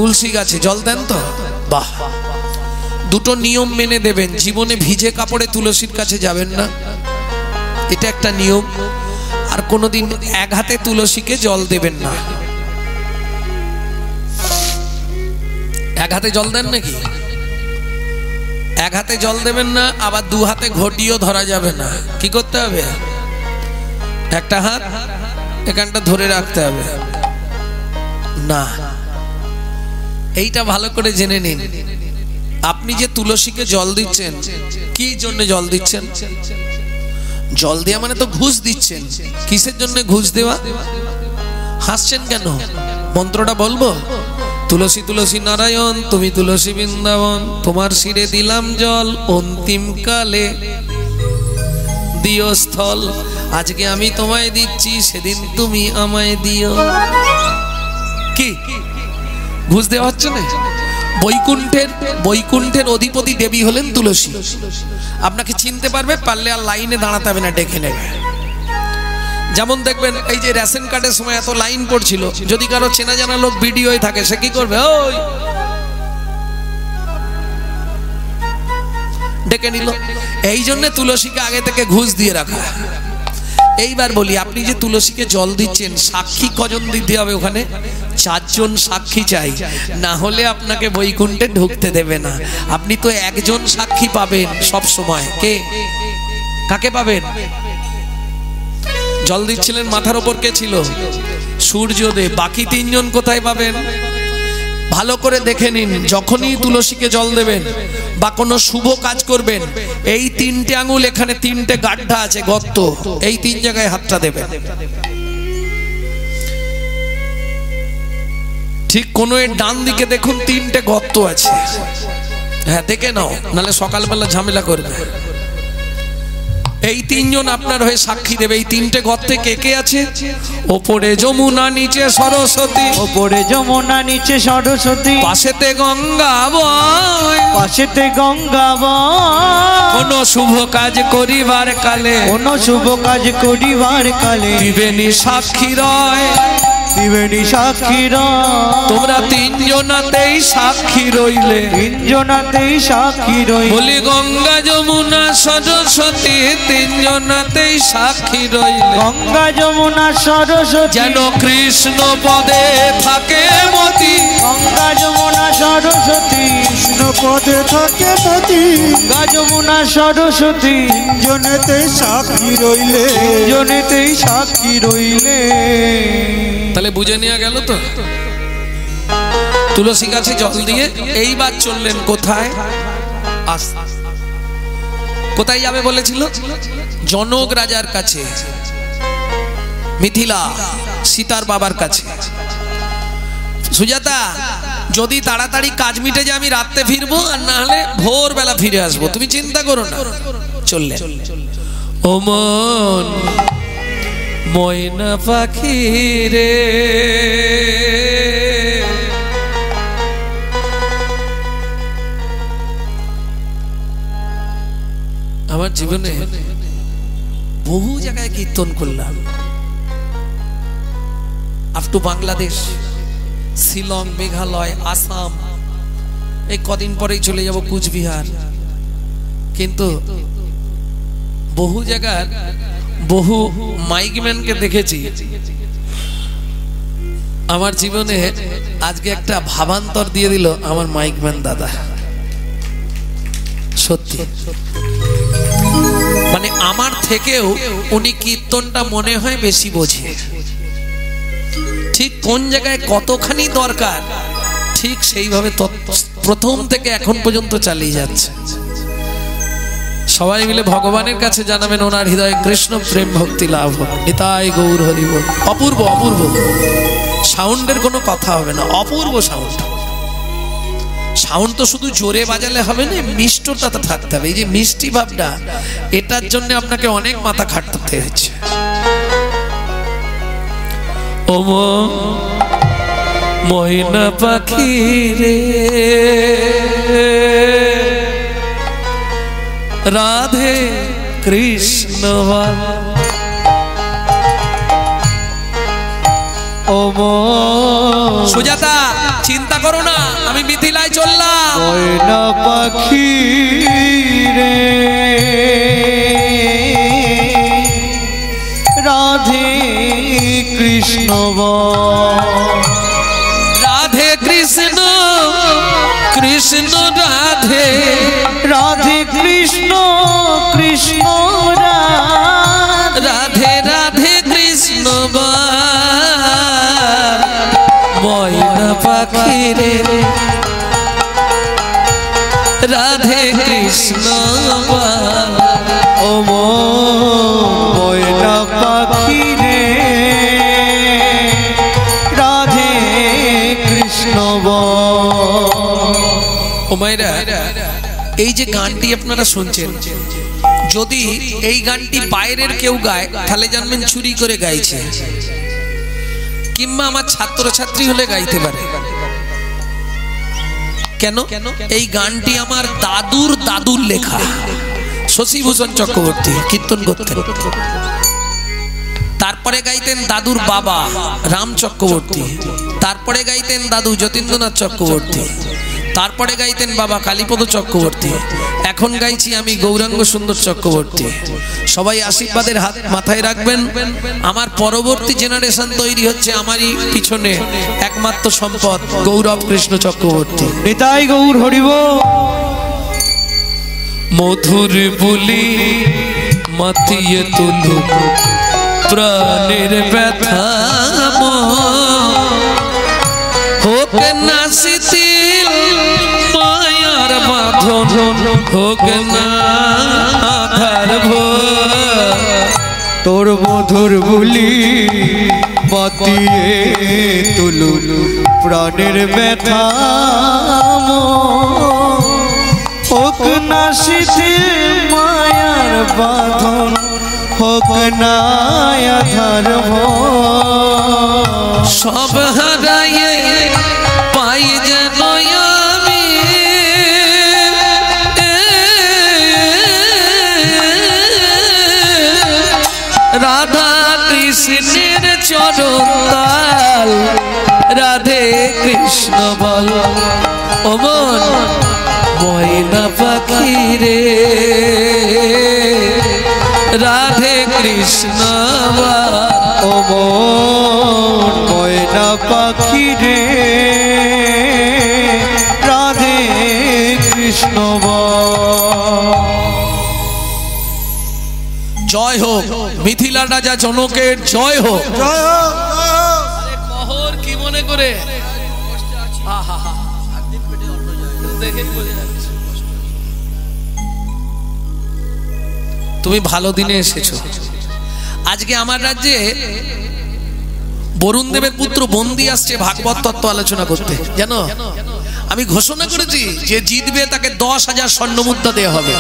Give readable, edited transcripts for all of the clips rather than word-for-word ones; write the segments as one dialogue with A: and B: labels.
A: তুলসী গাছে জল দেন তো? বাহ, দুটো নিয়ম মেনে দেবেন। জীবনে ভিজে কাপড়ে তুলসীর কাছে যাবেন না, এটা একটা নিয়ম। আর কোনোদিন এক হাতে তুলসীকে জল দেবেন না। এক হাতে জল দেন নাকি? এক হাতে জল দেবেন না, আবার দু হাতে ঘটিও ধরা যাবে না। কি করতে হবে? একটা হাত এখানটা ধরে রাখতে হবে না। এইটা ভালো করে জেনে নিন। আপনি যে তুলসীকে জল দিচ্ছেন, কি জন্য জল দিচ্ছেন? জল দেওয়া মানে তো ঘুষ দিচ্ছেন। কিসের জন্য ঘুষ দেওয়া? হাসছেন কেন? মন্ত্রটা বলবো? তুলসী তুলসী নারায়ণ, তুমি তুলসী বৃন্দাবন, তোমার শিরে দিলাম জল, অন্তিম কালে দিও স্থল। আজকে আমি তোমায় দিচ্ছি, সেদিন তুমি আমায় দিও। কি ঘুষ দেওয়া হচ্ছে না? বৈকুণ্ঠের অধিপতি দেবী হলেন তুলসী। আপনাকে চিনতে পারবে, পারলে আর লাইনে দাঁড়াতে হবে না, ডেকে নেবে। যেমন দেখবেন এই যে রেশন কার্ডের সময় এত লাইন পড়ছিল, যদি কারো চেনা জানা লোক ভিডিওয় থাকে, সে কি করবে? ওই ডেকে নিল। এই জন্য তুলসীকে আগে থেকে ঘুষ দিয়ে রাখা। এইবার বলি, আপনি যে তুলসীকে জল দিচ্ছেন, সাক্ষী কজন দিতে হবে? ওখানে 4 জন সাক্ষী চাই, না হলে আপনাকে বৈকুণ্ঠে ঢুকতে দেবে না। আপনি তো একজন সাক্ষী পাবেন সব সময়। কে? কাকে পাবেন? জল দিচ্ছিলেন, মাথার ওপর কে ছিল? সূর্যদেব। বাকি 3 জন কোথায় পাবেন? ভালো করে দেখে নিন। যখনই তুলসীকে জল দেবেন বা কোনো শুভ কাজ করবেন, এই 3টে আঙুল, এখানে 3টে গাড্ডা আছে, গর্ত, এই 3 জায়গায় হাতটা দেবেন। ঠিক কোনো এর ডান দিকে দেখুন 3টে গর্ত আছে। হ্যাঁ, দেখে নাও, নাহলে সকালবেলা ঝামেলা করবে। এই 3 জন আপনার হয়ে সাক্ষী দেবে। এই 3টে গর্তে কে কে আছে? ওপরে যমুনা, নিচে সরস্বতী।
B: ওপরে যমুনা, নিচে সরস্বতী,
A: পাশেতে গঙ্গা বয়,
B: পাশেতে গঙ্গা বয়।
A: কোন শুভ কাজ করিবার কালে,
B: কোন শুভ কাজ করিবার কালে,
A: দিবেনি সাক্ষী রয়,
B: দিবেনি সাক্ষী রয়।
A: তোমরা 3 জনাতেই সাক্ষী রইলে,
B: 3 জনাতেই সাক্ষী রইলে।
A: বলি গঙ্গা যমুনা সরস্বতী, 3 জনাতেই সাক্ষী রইলে।
B: গঙ্গা যমুনা সরস্বতী,
A: যেন কৃষ্ণ পদে থাকে মতি।
B: গঙ্গা যমুনা সরস্বতী,
C: কৃষ্ণ পদে থাকে মতি।
B: গঙ্গা যমুনা সরস্বতী,
C: 3 জনেতেই সাক্ষী রইলে,
B: 3 জনেতেই সাক্ষী রইলে।
A: তাহলে বুঝে নেওয়া গেল তো? তুলসী গাছে জল দিয়ে এইবার চললেন কোথায়? কোথায় যাবে বলেছিল? জনক রাজার কাছে, মিথিলা, সীতার বাবার কাছে। সুজাতা, যদি তাড়াতাড়ি কাজ মিটে যায় আমি রাতে ফিরবো, আর না হলে ভোরবেলা ফিরে আসবো, তুমি চিন্তা করো না। চললেন। ও মন ময়না পাখি রে, আমার জীবনে বহু জায়গায় কীর্তন করলাম। আপ টু বাংলাদেশ, শিলং, মেঘালয়, আসাম, এই কদিন পরেই চলে যাব কুচবিহার। কিন্তু বহু জায়গার বহু মাইকম্যানকে দেখেছি। আমার জীবনে আজকে একটা ভাবান্তর দিয়ে দিল আমার মাইকম্যান দাদা। সত্যি, মানে আমার থেকেও উনি কীর্তনটা মনে হয় বেশি বোঝে। ঠিক কোন জায়গায় কতখানি দরকার, ঠিক সেইভাবে প্রথম থেকে এখন পর্যন্ত চালিয়ে যাচ্ছে। সবাই মিলে ভগবানের কাছে জানাবেন ওনার হৃদয়ে কৃষ্ণ প্রেম ভক্তি লাভ হোক। নিতাই গৌর হরি বল। অপূর্ব, অপূর্ব সাউন্ডের কোনো কথা হবে না, অপূর্ব সাউন্ড। সাউন্ড তো শুধু জোরে বাজালে হবে না, মিষ্টতা থাকতে হবে। এই যে মিষ্টি ভাবটা, এটার জন্য আপনাকে অনেক মাথা খাটতে হচ্ছে। ও ময়না পাখি রে, রাধে কৃষ্ণ।
B: ও মন
A: সুজাতা চিন্তা করো না, আমি মিথিলায় চললাম।
B: ময়না পাখি রে রাধে কৃষ্ণ
A: রাধে কৃষ্ণ কৃষ্ণ রাধে
B: রাধে কৃষ্ণ কৃষ্ণ
A: রাধে রাধে কৃষ্ণ ময়না পাখি রে রাধে কৃষ্ণ
B: ও ময়না পাখি রে রাধে কৃষ্ণ
A: ও মায়েরা, এই যে গানটি আপনারা শুনছেন, যদি এই গানটি বাইরের কেউ গায় তাহলে জানবেন চুরি করে গাইছে, কিংবা আমার ছাত্রছাত্রী হলে গাইতে পারে। কেন? এই গানটি আমার দাদুর দাদুর লেখা। শশীভূষণ চক্রবর্তী কীর্তন করতেন, তারপরে গাইতেন দাদুর বাবা রাম চক্রবর্তী, তারপরে গাইতেন দাদু যতীন্দ্রনাথ চক্রবর্তী, তারপরে গাইতেন বাবা কালীপদ চক্রবর্তী, এখন গাইছি আমি গৌরাঙ্গ সুন্দর চক্রবর্তী। সবাই আশীর্বাদের হাত মাথায় রাখবেন। আমার পরবর্তী জেনারেশন তৈরি হচ্ছে আমারই পিছনে একমাত্র সম্পদ গৌরব কৃষ্ণ চক্রবর্তী।
B: নিতাই গৌর হরিব।
A: মধুর বলি মাতিয়ে তুলু প্রাণের ব্যথা হোক না শিথিল মায়ার বাঁধন হোক না আধার
B: তোর মধুর বুলি মাতিয়ে তুলু প্রাণের ব্যথা হোক না শিথিল মায়ার বাঁধন হোক না আধার
A: সব হারাইয়ে পাই যেন আমি রাধা কৃষ্ণের চরণ তাল রাধে কৃষ্ণ বল ও মন ময়না পাখি রে রাধে কৃষ্ণ
B: ও মন ময়না পাখি রে রাধে কৃষ্ণ
A: জয় হোক মিথিলা রাজা জনকের জয় হোক। কহর কি মনে করে তুমি ভালো দিনে এসেছো। আজকে আমার রাজ্যে বরুণ দেবের পুত্র বন্দি আসছে ভাগবত তত্ত্ব আলোচনা করতে। জানো, আমি ঘোষণা করেছি যে জিতবে তাকে 10,000 স্বর্ণ মুদ্রা দেওয়া হবে,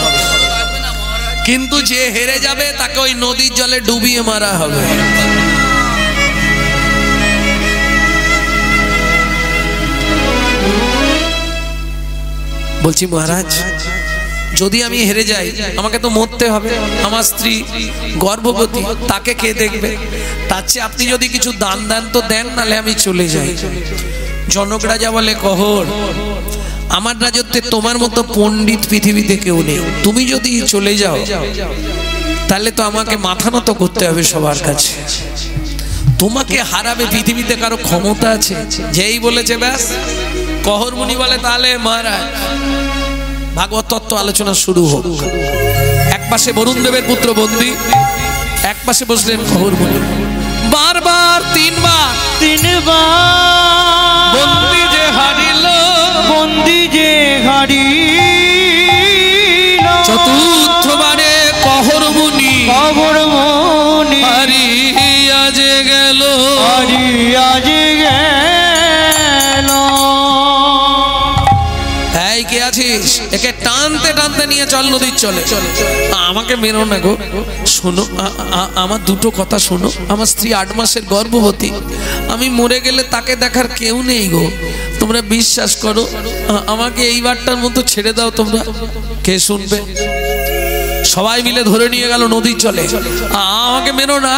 A: কিন্তু যে হেরে যাবে তাকে ওই নদীর জলে ডুবিয়ে মারা হবে। বলছি মহারাজ, যদি আমি হেরে যাই আমাকে তো মরতে হবে, আমার স্ত্রী গর্ভবতী, তাকে কে দেখবে? তার চেয়ে আপনি যদি কিছু দান দেন তো দেন, নালে আমি চলে যাই। জনক রাজা বলে, কহর আমার রাজত্বে তোমার মতো পণ্ডিত পৃথিবীতে কেউ নেই, তুমি যদি চলে যাও তাহলে তো আমাকে মাথা নত করতে হবে সবার কাছে। তোমাকে হারাবে পৃথিবীতে কারো ক্ষমতা আছে? যেই বলেছে ব্যাস। কহর মুনি বলে, তাহলে মহারাজ ভাগবত তত্ত্ব আলোচনা শুরু হোক। এক পাশে বরুণ দেবের পুত্র বন্দি, এক পাশে বসলেন কহর মুনি। বারবার তিনবার বন্দি যে হারিল,
B: বন্দি যে হারিল,
A: চতুর্থবারে কহর মুনি হারিয়া যে গেল,
B: হারিয়া যে গেল।
A: এই কে আছিস? একে টানতে টানতে নিয়ে চল নদীর চলে। আমাকে মেরো না গো, শোনো আমার দুটো কথা শোনো। আমার স্ত্রী 8 মাসের গর্ভবতী, আমি মরে গেলে তাকে দেখার কেউ নেই গো, তোমরা বিশ্বাস করো, আমাকে এইবারটার মতো ছেড়ে দাও তোমরা। কে শুনবে? সবাই মিলে ধরে নিয়ে গেল নদীর জলে। আমাকে মেরো না,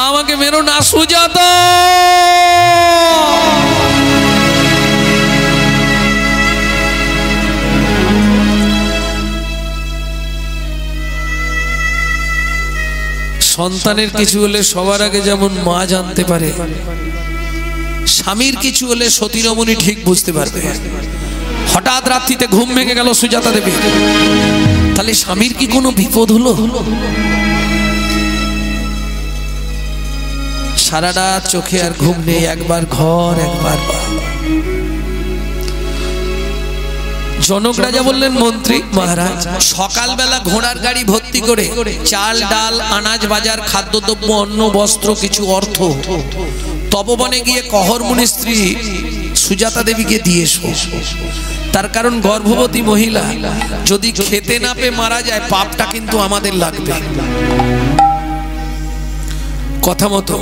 A: আমাকে মেরো না সুজাতা। সন্তানের কিছু হলে সবার আগে যেমন মা জানতে পারে, স্বামীর কিছু হলে সতী রমণী ঠিক বুঝতে পারবে। হঠাৎ রাত্রিতে ঘুম ভেঙে গেল সুজাতা দেবী, তাহলে স্বামীর কি কোনো বিপদ হলো? সারা রাত চোখে আর ঘুম নেই, একবার ঘর একবার জনক রাজা বললেন, মন্ত্রী মহারাজ, সকালবেলা ঘোড়ার গাড়ি ভর্তি করে চাল ডাল আনাজ বাজার খাদ্যদ্রব্য অন্ন বস্ত্র কিছু অর্থ তপবনে গিয়ে কহরমুনি স্ত্রী সুজাতা দেবীকে দিয়ে এসো। তার কারণ গর্ভবতী মহিলা যদি খেতে না পেয়ে মারা যায়, পাপটা কিন্তু আমাদের লাগবে। কথা মতো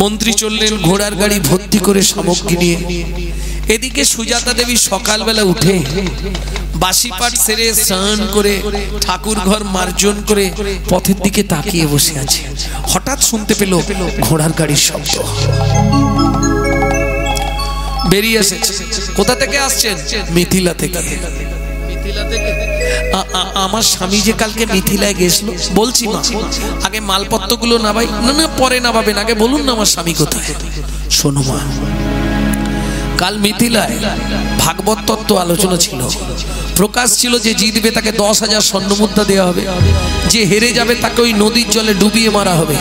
A: মন্ত্রী চললেন ঘোড়ার গাড়ি ভর্তি করে সামগ্রী নিয়ে। এদিকে সুজাতা দেবী সকালবেলা উঠে বাসি পাঠ সেরে স্নান করে ঠাকুর ঘর মার্জন করে পথের দিকে তাকিয়ে বসে আছে। হঠাৎ শুনতে পেল ঘোড়ার গাড়ির শব্দ। বেরিয়ে এসেছে। কোথা থেকে আসছেন? মিথিলা থেকে। আমার স্বামী যে কালকে মিথিলায় গেছিল। বলছি মা, আগে মালপত্রগুলো নামাই। না না, পরে নামাবেন, আগে বলুন না আমার স্বামী কোথায়। শোনো মা, কাল মিথিলায় ভাগবত তত্ত্ব আলোচনা ছিল। প্রকাশ ছিল যে জিতবে তাকে 10,000 স্বর্ণমুদ্রা দেওয়া হবে, যে হেরে যাবে তাকে ওই নদীর জলে ডুবিয়ে মারা হবে।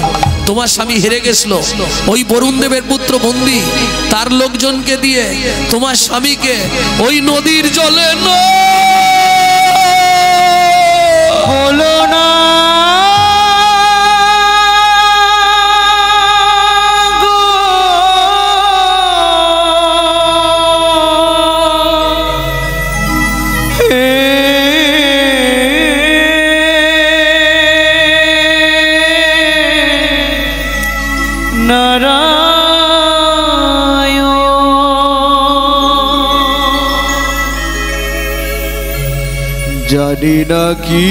A: তোমার স্বামী হেরে গেছিল, ওই বরুণ দেবের পুত্র বন্দী তার লোকজনকে দিয়ে তোমার স্বামীকে ওই নদীর জলে
B: হলো না জানি না কি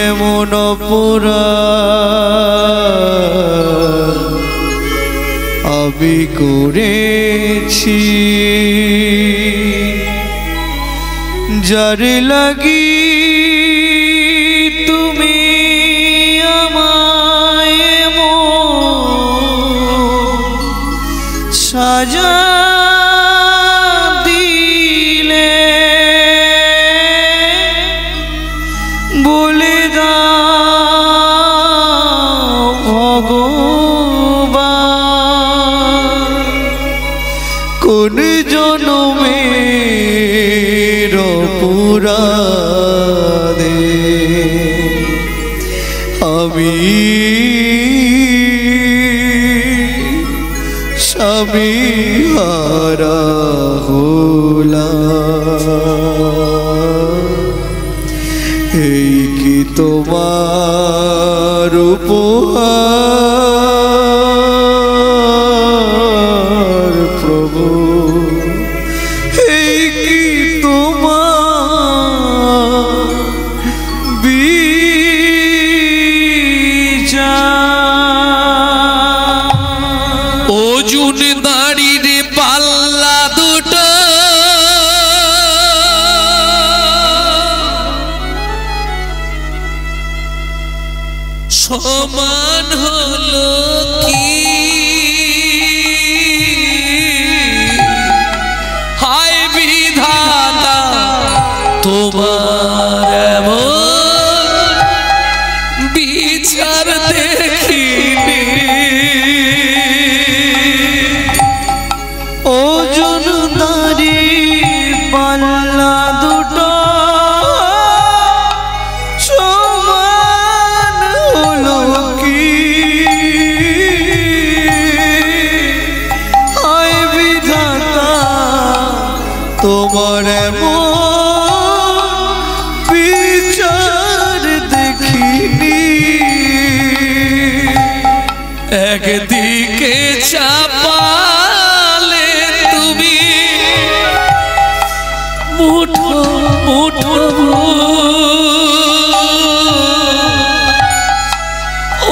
B: এমন অপরাধ আমি করেছি, যার লাগি তুমি আমায় সাজা দিলে। বলে দাও ভগবান, কোন জনমের অপরাধে আমি স্বামী হারা হলাম। এই কি তোমার উপহার প্রভু, এই কি তোমার বিচার।
A: অর্জুন দাঁড়িয়ে পাল্লা দুটো সমান হলো কি, হায় বিধাতা তোমার এমন বিচার দেখিনি।
B: ওজন দাঁড়ি পাল্লা দুটো সমান হলো কি, হায় বিধাতা তোমার এমন বিচার দেখিনি।
A: একদিকে চাপালে তুমি মুঠো মুঠো,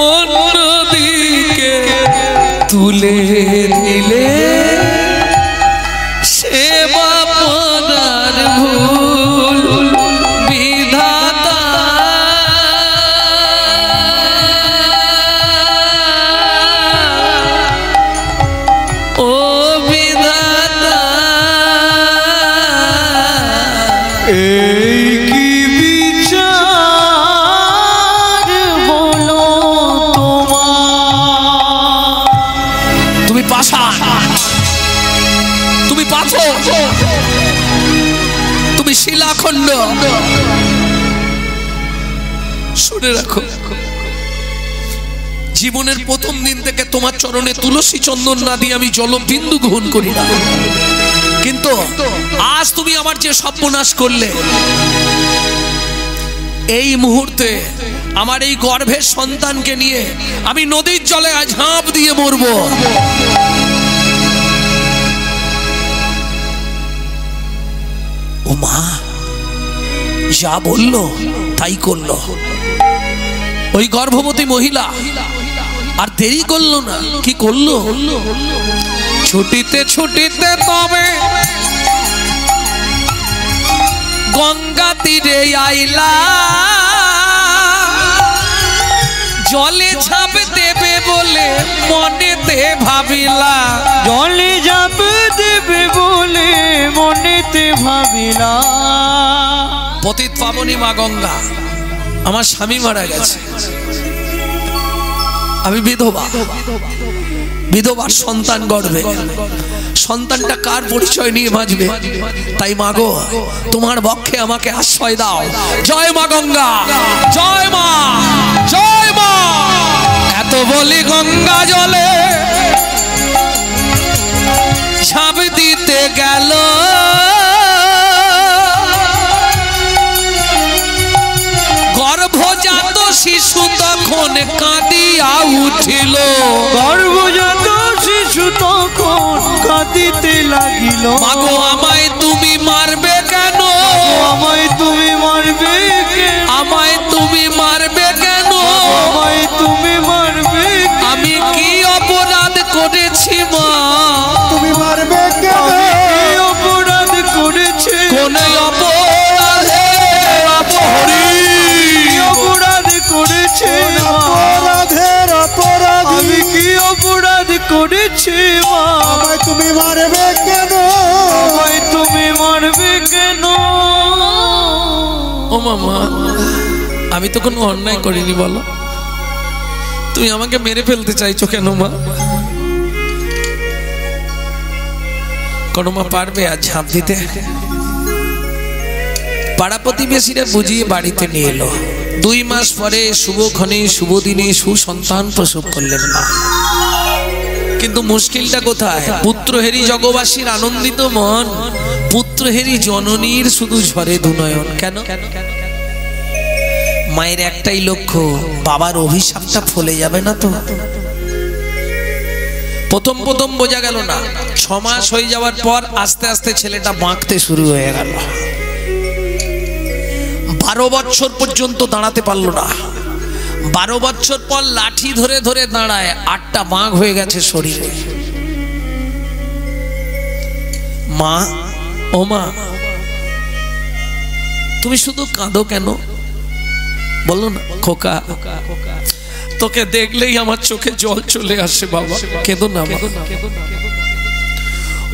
A: অন্যদিকে পাথর, তুমি শিলাখণ্ড। শুনে রাখো, জীবনের প্রথম দিন থেকে তোমার চরণে তুলসী চন্দন না দিয়ে আমি জলবিন্দু গ্রহণ করি না, কিন্তু আজ তুমি আমার যে সর্বনাশ করলে, এই মুহূর্তে আমার এই গর্ভের সন্তানকে নিয়ে আমি নদীর জলে ঝাঁপ দিয়ে মরব। ও মা যা বললো তাই করলো। ওই গর্ভবতী মহিলা আর দেরি করলো না, কি করলো? ছুটিতে ছুটিতে তবে গঙ্গা তীরে আইলা, জলে ঝাঁপ দেবে বলে মনেতে ভাবিলা,
B: জলে ঝাঁপ দেবে বলে মনেতে ভাবিলা।
A: পতিত পাবনী মা গঙ্গা, আমার স্বামী মারা গেছে, আমি বিধবা, বিধবার সন্তান গর্ভে, সন্তানটা কার পরিচয় নিয়ে বাঁচবে? তাই মা গো, তোমার বক্ষে আমাকে আশ্রয় দাও। জয় মা গঙ্গা, জয় মা, জয় মা। এত বলি গঙ্গা জলে ঝাঁপ দিতে গেল, গর্ভজাত শিশু তখন কাঁদিয়া উঠিল,
B: গর্ভজাত শিশু তখন কাঁদিতে লাগিল।
A: মাগো আমায় তুমি মারবে কেন?
B: আমায় তুমি মারবে কেন?
A: আমায় তুমি মারবে কেন?
B: আমায় তুমি মারবে কেন?
A: আমি কি অপরাধ করেছি মা?
C: তুমি মারবে কেন?
B: কি অপরাধ করেছে?
A: কোন অপরাধে অপহরি?
B: কি অপরাধ করেছে?
C: অপরাধের অপরাধী
B: আমি কি অপরাধ করেছি মা?
C: আমায় তুমি মারবে কেন?
B: আমায় তুমি মারবে কেন?
A: ও মামা, আমি তো কোনো অন্যায় করিনি, বলো তুমি আমাকে মেরে ফেলতে চাইছো কেন মা? কোনো মা পারবে আর ঝাঁপ দিতে? পাড়া প্রতিবেশীরা বুঝিয়ে বাড়িতে নিয়ে এলো। 2 মাস পরে শুভক্ষণে শুভ দিনে সুসন্তান প্রসব করলেন মা। কিন্তু মুশকিলটা কোথায়? পুত্রহেরি জগবাসীর আনন্দিত মন, পুত্রহেরি জননীর শুধু ঝরে দুনয়ন। কেন? মায়ের একটাই লক্ষ্য, বাবার অভিশাপটা ফলে যাবে না তো। প্রথম প্রথম বোঝা গেল না, 6 মাস হয়ে যাওয়ার পর আস্তে আস্তে ছেলেটা বাঁকতে শুরু হয়ে গেল। 12 বছর পর্যন্ত দাঁড়াতে পারলো না। 12 বছর পর লাঠি ধরে ধরে দাঁড়ায়, 8টা বাঁক হয়ে গেছে শরীরে। মা, ও মা, তুমি শুধু কাঁদো কেন? বলো না খোকা, তোকে দেখলেই আমার চোখে জল চলে আসে বাবা, কেঁদো না।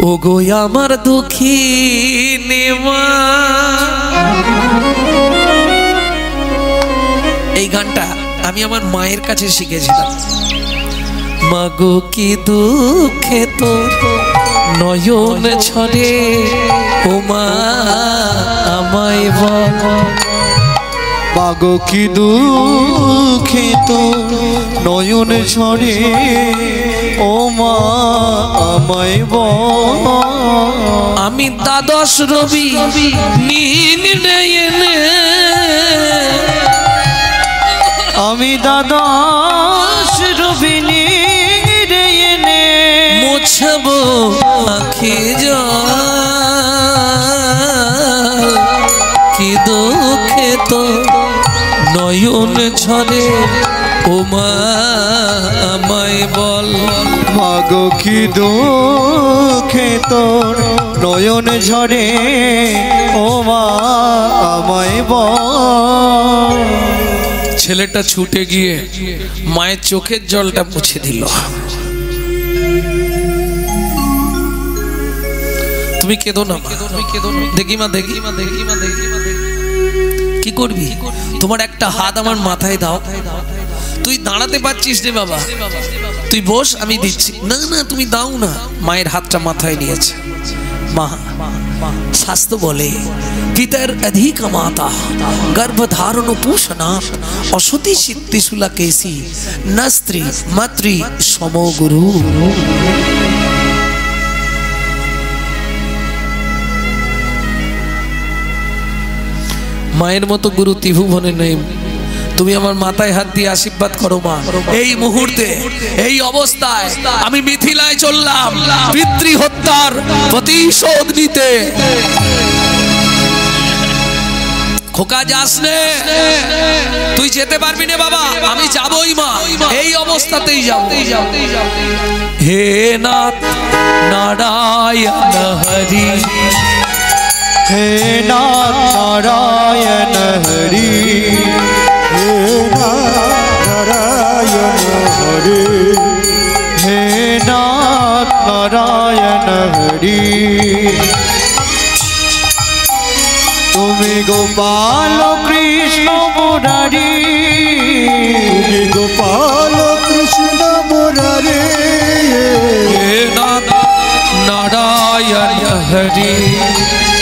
A: ও গো আমার দুঃখিনী মা। এই গানটা আমি আমার মায়ের কাছে শিখেছিলাম। মাগো কি দুঃখে তো নয়ন ছড়ে, ও মা আমায় বল।
B: মাগো কি দুঃখিত নয়ন ঝরে, ও মা আমায় বল।
A: আমি দ্বাদশ রবি নির্ণয়ে,
B: আমি দ্বাদশ রবি নির্ণয়ে
A: মোছবো আখি জল। কি দুঃখে তো নয়ন ঝরে, ও মা আমায় বল।
B: মাগো কি দুঃখে তোর নয়ন ঝরে, ও মা আমায় বল।
A: ছেলেটা ছুটে গিয়ে মায়ের চোখের জলটা মুছে দিল। তুমি কেঁদো না মা, দেখি মা, দেখি মা, দেখি মা, দেখি মা। কি করবি? তোমার একটা হাত আমার মাথায় দাও। তুই দাঁড়াতে পারছিস রে বাবা, তুই বস, আমি দিচ্ছি। না না, তুমি দাও না। মায়ের হাতটা মাথায় নিয়েছে, মা শাস্ত্র বলে পিতার অধিক মাতা গর্ভধারণ পোষণা অসতী চিত্তিশুলা কেসি না স্ত্রী মাতৃ সমগুরু। মায়ের মতো গুরু ত্রিভুবনে নেই। তুমি আমার মাথায় হাত দিয়ে আশীর্বাদ করো মা। এই মুহূর্তে এই অবস্থায় আমি মিথিলায় চললাম পিতৃ হত্যার প্রতিশোধ নিতে। খোকা যাস নে, তুই যেতে পারবি না বাবা, আমি যাবই মা, এই অবস্থাতেই যাব। হে নাথ নারায়ণ হরি,
B: হে নাথ নারায়ণ হরি,
C: হে নারায়ণ হরি,
B: হে নাথ নারায়ণ হরি। তুমি গোপাল কৃষ্ণ মুরারি,
C: তুমি গোপাল কৃষ্ণ মুরারি,
A: হে নাথ নারায়ণ হরি,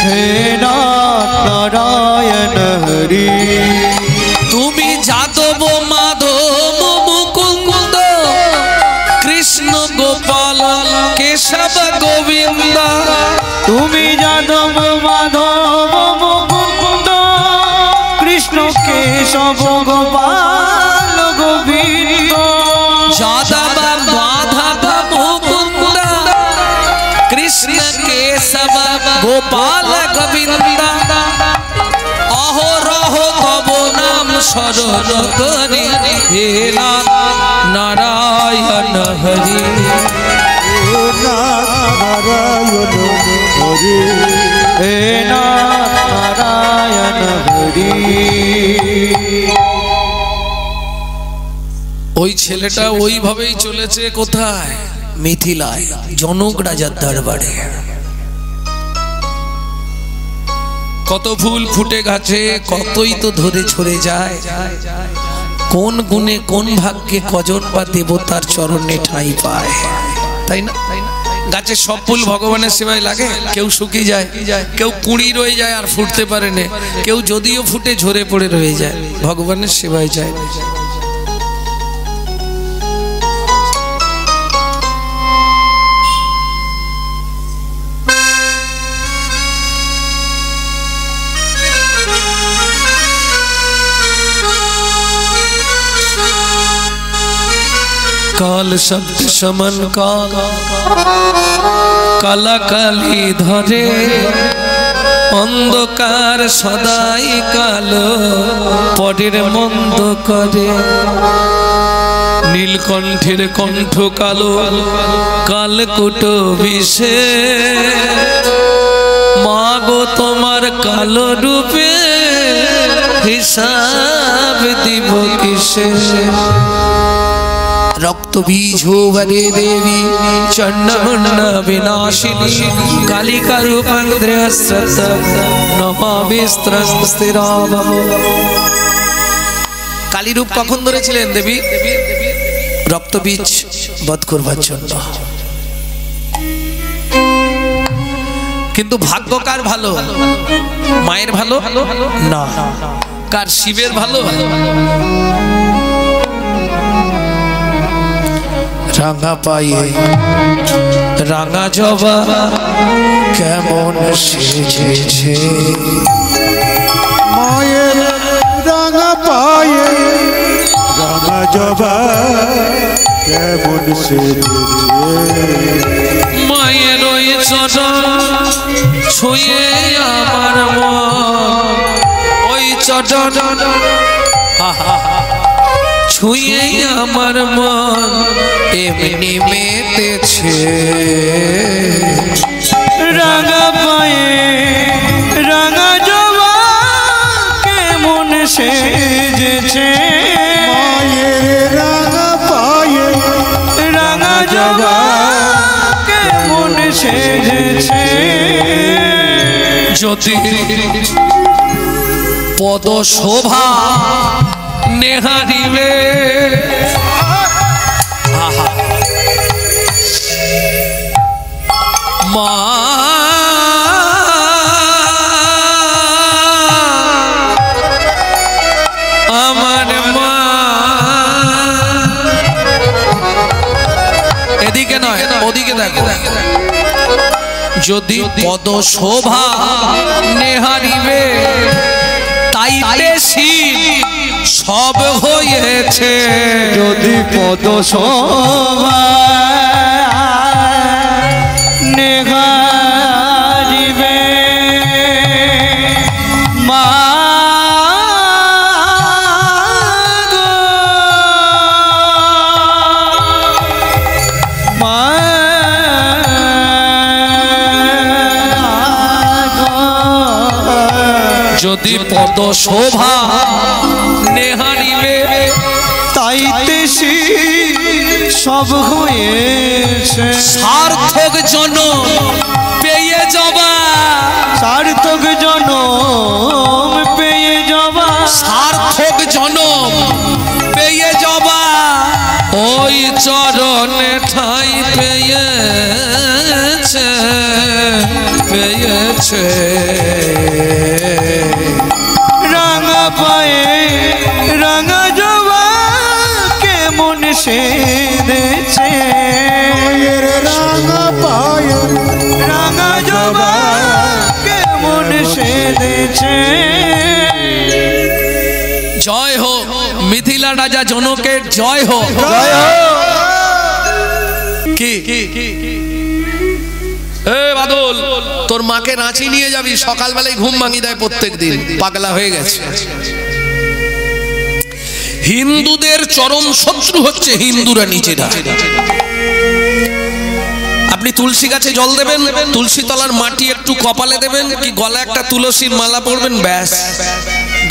B: হে নাথ নারায়ণ হরি।
A: তুমি যাদব মাধব মুকুন্দ কৃষ্ণ গোপাল কেশব গোবিন্দ।
B: তুমি যাদব মাধব মুকুন্দ কৃষ্ণ কেশব গোপাল গোবিন্দ।
A: যাদব মাধব মুকুন্দ কৃষ্ণ কেশব গোপাল গোবিন্দ। অহরহ তব নাম স্মরণ করি, হে নাথ নারায়ণ হরি,
C: হে নারায়ণ হরি,
B: হে নাথ নারায়ণ হরি।
A: ওই ছেলেটা ওইভাবেই চলেছে কোথায়? মিথিলায়, জনক রাজার দরবারে। কত ফুল ফুটে গাছে, কতই তো ধরে ছড়ে যায়। কোন গুণে কোন ভাগ্যে কজন বা দেবতার চরণে ঠাঁই পায়, তাই না? গাছের সব ফুল ভগবানের সেবায় লাগে, কেউ শুকিয়ে যায়, কেউ কুঁড়ি রয়ে যায় আর ফুটতে পারে না, কেউ যদিও ফুটে ঝরে পড়ে রয়ে যায়, ভগবানের সেবায় যায়। কাল শব্দ সমন কাল কালাকালি ধরে, অন্ধকার সদাই কালো পরের মন্দ করে। নীলকণ্ঠের কণ্ঠ কালো কালকুট বিষে, মাগো তোমার কালো রূপে হিসাব দিব কিসে। রক্ত বীজ ভরে দেবী চন্ডমুন্ড বিনাশিনী, কালিকা রূপান্দ্রস্ত নমাবিস্ত্রস্তিরাম। কালী রূপ কখন ধরেছিলেন দেবী? রক্ত বীজ বধ করবার জন্য। কিন্তু ভাগ্য কার ভালো? মায়ের ভালো না, কার? শিবের ভালো। রাঙা পায়ে রাঙা জবা কেমন সেজেছে,
C: মায়ের রাঙা পায়ে রাঙা জবা কেমন সেজেছে।
A: মায়ের ওই চরণ ছুঁয়ে আমার মন, ওই চরণ ছুঁয়ে আমার মন এমনি মেতেছে।
B: রাঙা পায়ে রাঙা জবা কেমন সেজেছে,
C: মায়ের রাঙা পায়ে
B: রাঙা জবা কেমন সেজেছে।
A: যদি পদ শোভা নেহারিবে, মা যদি পদ শোভা নেহারিবে তাইতে শিব সব হয়েছে।
B: যদি পদ শোভা নেহারিবে মা
A: যদি পদ শোভা নেহারিবে
B: তাইতে সব হয়েছে।
A: সার্থক জনম পেয়ে যাবা,
B: সার্থক জনম পেয়ে যাবা,
A: সার্থক জনম পেয়ে যাবা, ওই চরণে ঠাই পেয়েছে পেয়েছে।
B: রাঙা পায়ে রাঙা জবা কেমন সেধেছে,
C: রাঙা পায়ে
B: রাঙা জবা কেমন সেধেছে।
A: জয় হো মিথিলা রাজা জনকের জয় হো। কি এ বাদল, তোর মাকে রাঁচি নিয়ে যাবি, সকালবেলায় ঘুম ভাঙি দেয় প্রত্যেক দিন, পাগলা হয়ে গেছে। হিন্দুদের চরম শত্রু হচ্ছে হিন্দুরা নিজেরা। আপনি তুলসী গাছে জল দেবেন, তুলসী তলার মাটি একটু কপালে দেবেন, কি গলা একটা তুলসীর মালা পরবেন, ব্যাস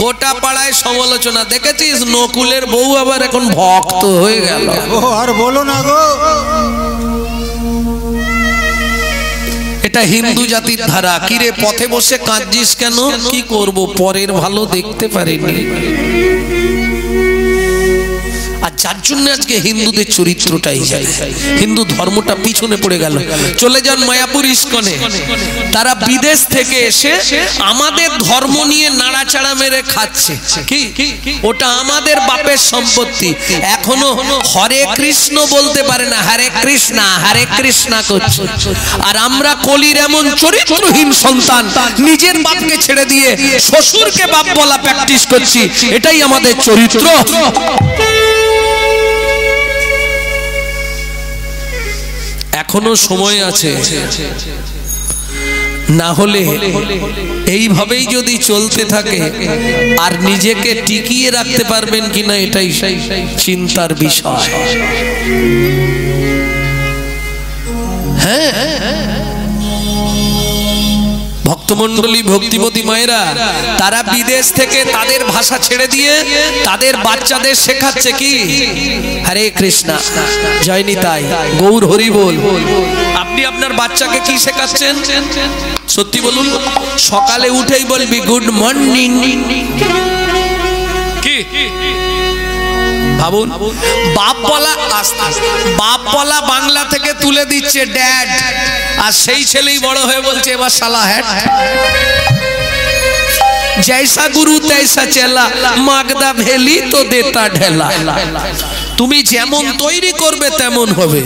A: গোটা পাড়ায় সমালোচনা। দেখেছিস নকুলের বউ আবার এখন ভক্ত হয়ে গেল।
C: ও আর বলো না গো,
A: এটা হিন্দু জাতির ধারা। কিরে পথে বসে কাঁদছিস কেন? কি করব, পরের ভালো দেখতে পারিনি। আর যার জন্য আজকে হিন্দুদের চরিত্রটাই যায়, হিন্দু ধর্মটা পিছনে পড়ে গেল। চলে যান মায়াপুর ইস্কনে, তারা বিদেশ থেকে এসে আমাদের ধর্ম নিয়ে নাড়াচাড়া মেরে খাচ্ছে। কি ওটা আমাদের বাপের সম্পত্তি। এখনো হরে কৃষ্ণ বলতে পারে না, হরে কৃষ্ণা হরে কৃষ্ণা করছে। আর আমরা কলির এমন চরিত্রহীন সন্তান, নিজের বাপকে ছেড়ে দিয়ে শ্বশুরকে বাপ বলা প্র্যাকটিস করছি। এটাই আমাদের চরিত্র। এখনো সময় আছে, না হলে এইভাবেই যদি চলতে থাকে আর নিজেকে টিকিয়ে রাখতে পারবেন কিনা এটাই চিন্তার বিষয়। হ্যাঁ, ভক্তমণ্ডলী ভক্তিমতী মায়েরা তারা বিদেশ থেকে তাদের ভাষা ছেড়ে দিয়ে তাদের বাচ্চাদের শেখাচ্ছে কি হরে কৃষ্ণা জয় নিতাই গৌর হরি বল। আপনি আপনার বাচ্চাকে কি শেখাচ্ছেন সত্যি বলুন? সকালে উঠেই বলবি গুড মর্নিং। কি ভাবুন, বাপ বলা বাংলা থেকে তুলে দিচ্ছে ড্যাড, আর সেই ছেলেই বড় হয়ে বলছে এবার শালা হ্যাট। जैसा गुरु तैसा चेला मागदा भेली तो देता ढेला। তুমি যেমন তৈরি করবে তেমন হবে।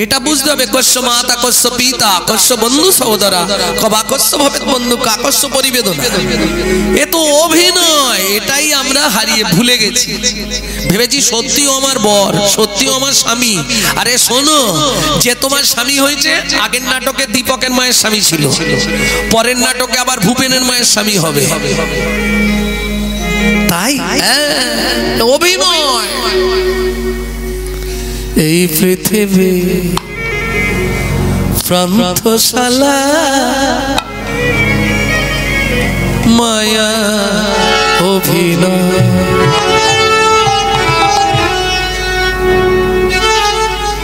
A: এটা বুঝতে হবে, কস্য মাতা কস্য পিতা কস্য বন্ধু সহোদরা কবা কস্য ভবেত বন্ধু কাকস্য পরিবেদনা। এ তো অভিনয়, এটাই আমরা হারিয়ে ভুলে গেছি। ভেবেছি সত্যিও আমার বর, সত্যিও আমার স্বামী। আরে শোনো, যে তোমার স্বামী হয়েছে আগের নাটকে দীপকের মায়ের স্বামী ছিল, পরের নাটকে আবার ভূপেনের মায়ের স্বামী হবে। তাই অভিনয়। এই পৃথিবী প্রান্তশালা মায়া অভিনয়।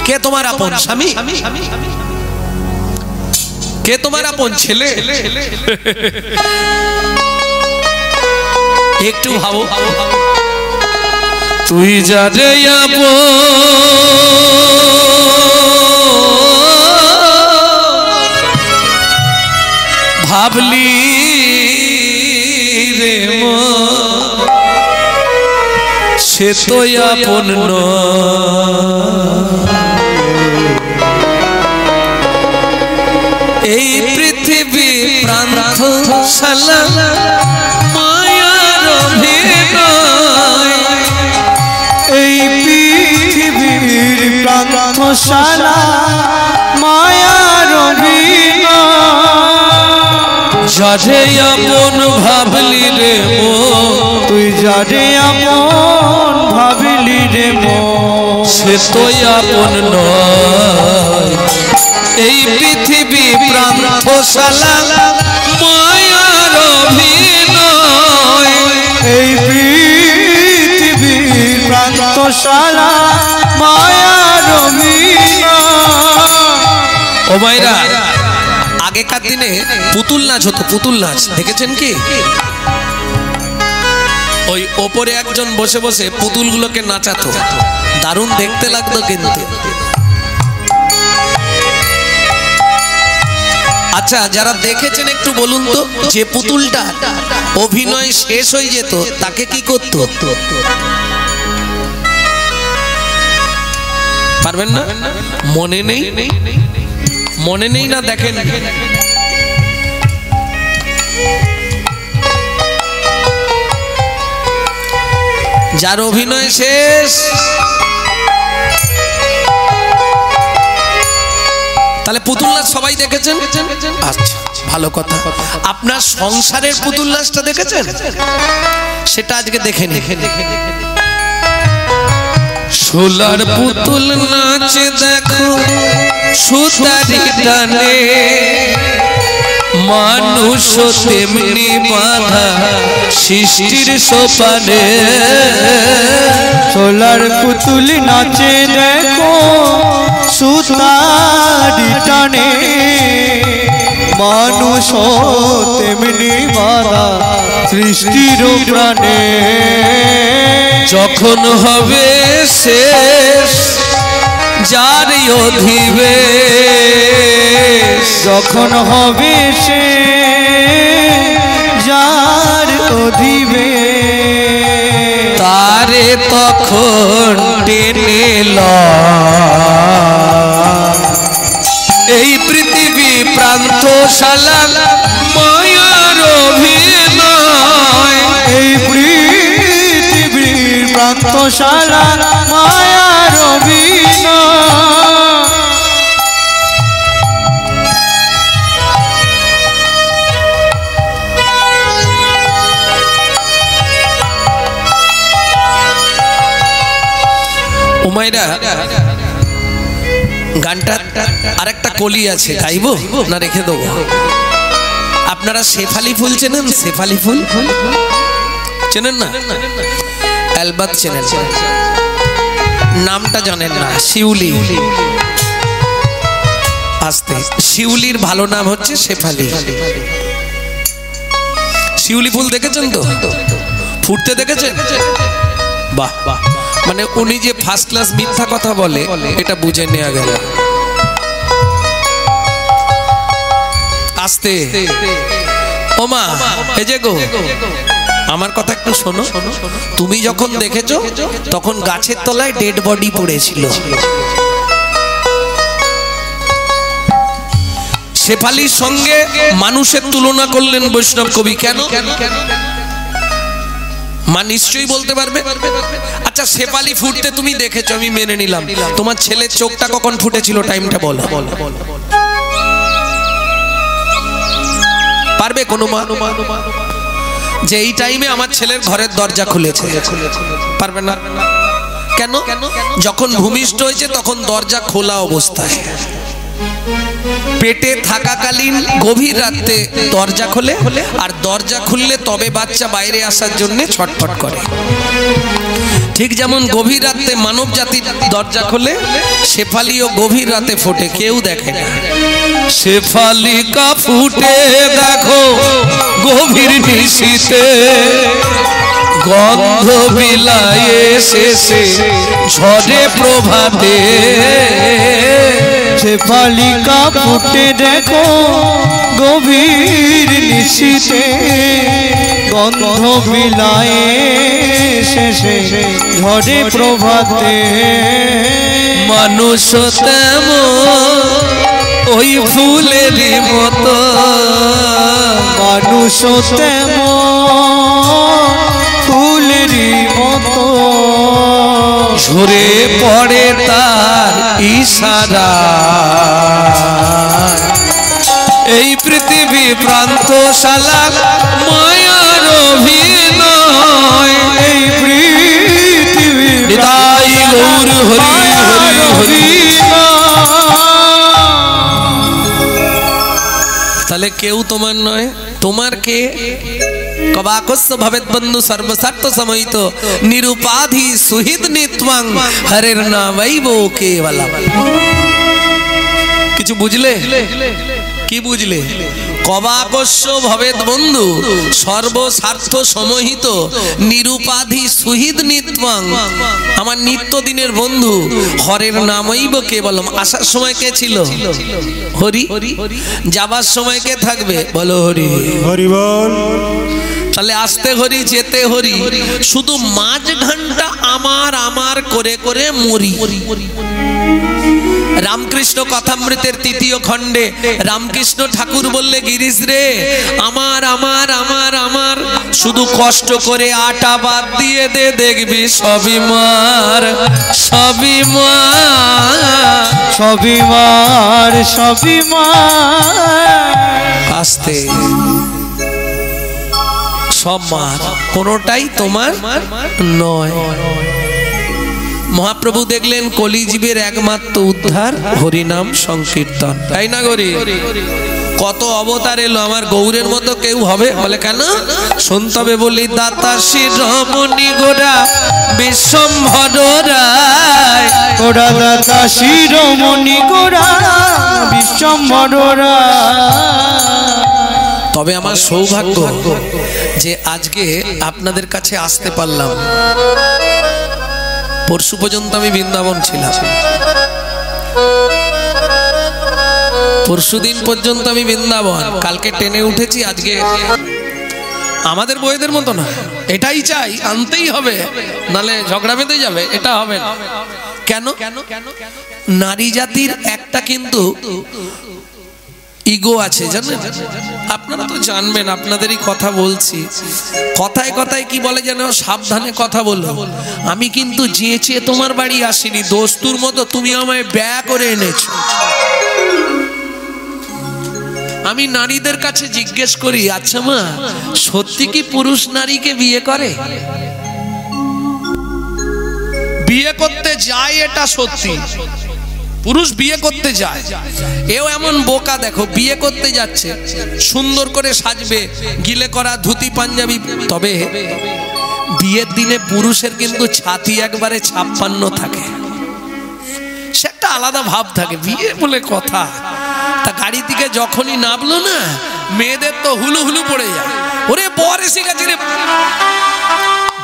A: কে তোমার আপন স্বামী? কে তোমার আপন ছেলে? একটু ভাবো, তুই যা রে আপন ভাবলি রে সে তো আপন এই পৃথিবী প্রান্তশালা মায়ার অভিনয়
B: এই পৃথিবীর প্রান্তশালা মায়ার
A: যারে আপন ভাবলি রে
B: তুই যারে আপন ভাবলি রে
A: সে তো আপন নয় এই পৃথিবী প্রান্তশালা মায়ার অভিনয়
B: এই পৃথিবীর প্রান্তশালা মায়ার
A: ও মায়েরা আগেকার দিনে পুতুল নাচ হতো পুতুল নাচ দেখেছেন কি ওই ওপরে একজন বসে বসে পুতুলগুলোকে নাচাতো দারুণ দেখতে লাগতো কিন্তু আচ্ছা যারা দেখেছেন একটু বলুন তো যে পুতুলটা অভিনয় শেষ হয়ে যেত তাকে কি করতো পারবেন না মনে নেই না দেখেন যার অভিনয় শেষ তাহলে পুতুল নাচ সবাই দেখেছেন আচ্ছা ভালো কথা আপনার সংসারের পুতুল নাচটা দেখেছেন সেটা আজকে দেখে সোলার পুতুল নাচ দেখো সুতারি টানে মানুষ তেমনি বাধা সৃষ্টির সোপানে
B: সোলার পুতুল নাচে দেখো সুতারি টানে মানুষ তেমনি বাধা সৃষ্টির প্রাণে
A: যখন হবে শেষ যার অধিবেশ
B: যখন হবে সে যার অধিবেশ
A: তারে তখন টেনে এই পৃথিবী প্রান্তশালা মায়ার অভিনয়
B: এই পৃথিবীর প্রান্তশালা মায়ার অভিনয়
A: উমাইরা গানটা আরেকটা কলি আছে গাইবো না রেখে দেবো আপনারা শেফালি ফুল চেনেন শেফালি ফুল চেনেন না অ্যালবাত চেনেন নামটা জানেন না শিউলি আস্তে শিউলির ভালো নাম হচ্ছে শেফালি শিউলি ফুল দেখেছেন তো ফুটতে দেখেছেন বাহ বাহ মানে উনি যে ফার্স্ট ক্লাস মিথ্যা কথা বলে এটা বুঝে নেওয়া গেল আস্তে ওমা এই যে গো আমার কথা একটু শোনো তুমি যখন দেখেছো তখন গাছের তলায় ডেড বডি পড়েছিল শেফালির সঙ্গে মানুষের তুলনা করলেন বৈষ্ণব কবি কেন মা নিশ্চয়ই বলতে পারবে আচ্ছা শেফালি ফুটতে তুমি দেখেছো আমি মেনে নিলাম তোমার ছেলের চোখটা কখন ফুটেছিল টাইমটা বলো পারবে কোনো মা যে এই টাইমে আমার ছেলের ঘরের দরজা খুলেছে পারবে না কেন যখন ভূমিষ্ঠ হয়েছে তখন দরজা খোলা অবস্থায় পেটে থাকাকালীন গভীর রাতে দরজা খোলে আর দরজা খুললে তবে বাচ্চা বাইরে আসার জন্য ছটফট করে ঠিক যেমন গভীর রাতে মানব জাতির দরজা খোলে শেফালিও গভীর রাতে ফোটে কেউ দেখে না শেফালিকা ফুটে দেখো গভীর নিশীতে গন্ধ বিলায়ে শেষে ঝরে প্রভাতে
B: সে বালিকা ফুটে দেখো গভীর নিশীতে গন্ধ বিলায় শেষে ঝরে প্রভাতে
A: মানুষ তেমন ওই ফুলেরই মতো
B: মানুষ তেমন ফুলেরই মতো
A: ঝরে পড়ে তার ইশারা এই পৃথিবী প্রান্তশালা মায়ার অভিনয়
B: এই পৃথিবী
A: নিতাই গৌর হরি হরি হরি। তাহলে কেউ তোমার নয়, তোমার কে? কবাকস্য ভবেদ বন্ধু সর্বস্বার্থ সমহিত নিরুপাধি সুহৃদ নিত্বাং হরের নামৈব কেবলম। কিছু বুঝলে? কি বুঝলে? কবাকস্য ভবেদ বন্ধু সর্বস্বার্থ সমহিত নিরুপাধি সুহৃদ নিত্বাং, আমার নিত্যদিনের বন্ধু হরের নামৈব কেবলম। আসার সময় কে ছিল? হরি। যাবার সময় কে থাকবে? বলো হরি।
C: হরি বল।
A: তাহলে আসতে হরি, যেতে হরি, শুধু মাঝ ঘন্টা আমার আমার করে করে মরি। রামকৃষ্ণ কথামৃতের তৃতীয় খণ্ডে রামকৃষ্ণ ঠাকুর বললে, গিরিশ রে আমার আমার আমার আমার শুধু কষ্ট করে আটা বাদ দিয়ে দে, দেখবি সবই মার সবই মার
B: সবই মার সবই মার।
A: আসতে সব মার, কোনোটাই তোমার নয়। মহাপ্রভু দেখলেন কলিজীবের একমাত্র উদ্ধার হরিনাম সংকীর্তন, তাই না গরি? কত অবতার এলো, আমার গৌরের মতো কেউ হবে? বলে কেন? শুনতে হবে বলি, দাতা শিরোমণি গোরা বিশ্বম্ভর রায়,
B: গোরা দাতা শিরোমণি গোরা বিশ্বম্ভর রায়।
A: তবে আমার সৌভাগ্য যে আজকে আপনাদের কাছে আসতে পারলাম। পরশু পর্যন্ত আমি বৃন্দাবন ছিলাম, পরশুদিন পর্যন্ত আমি বৃন্দাবন, কালকে ট্রেনে উঠেছি। আজকে আমাদের বইদের মতো না, এটাই চাই, আনতেই হবে, নালে ঝগড়া বেঁধে যাবে, এটা হবে না। কেন? নারী জাতির একটা কিন্তু ইগো আছে, জানেন? আপনারা তো জানবেন, আপনাদেরই কথা বলছি। কথায় কথায় কি বলে যেন, সাবধানে কথা বলো। আমি কিন্তু চেয়ে তোমার বাড়ি আসিনি, দোস্তুর মতো তুমি আমায় ব্যয় করে এনেছো। আমি নারীদের কাছে জিজ্ঞেস করি, আচ্ছা মা, সত্যি কি পুরুষ নারীকে বিয়ে করে? বিয়ে করতে যায়, এটা সত্যি। পুরুষ বিয়ে করতে যায়, এও এমন বোকা, দেখো বিয়ে করতে যাচ্ছে, সুন্দর করে সাজবে, গিলে করা ধুতি পাঞ্জাবি। তবে বিয়ের দিনে পুরুষের কিন্তু ছাতি একবারে 56 থাকে, সে একটা আলাদা ভাব থাকে, বিয়ে বলে কথা। তা গাড়ি থেকে যখনই নামলো না, মেয়েদের তো হুলু হুলু পড়ে যায়, ওরে বর এসে গেছে রে।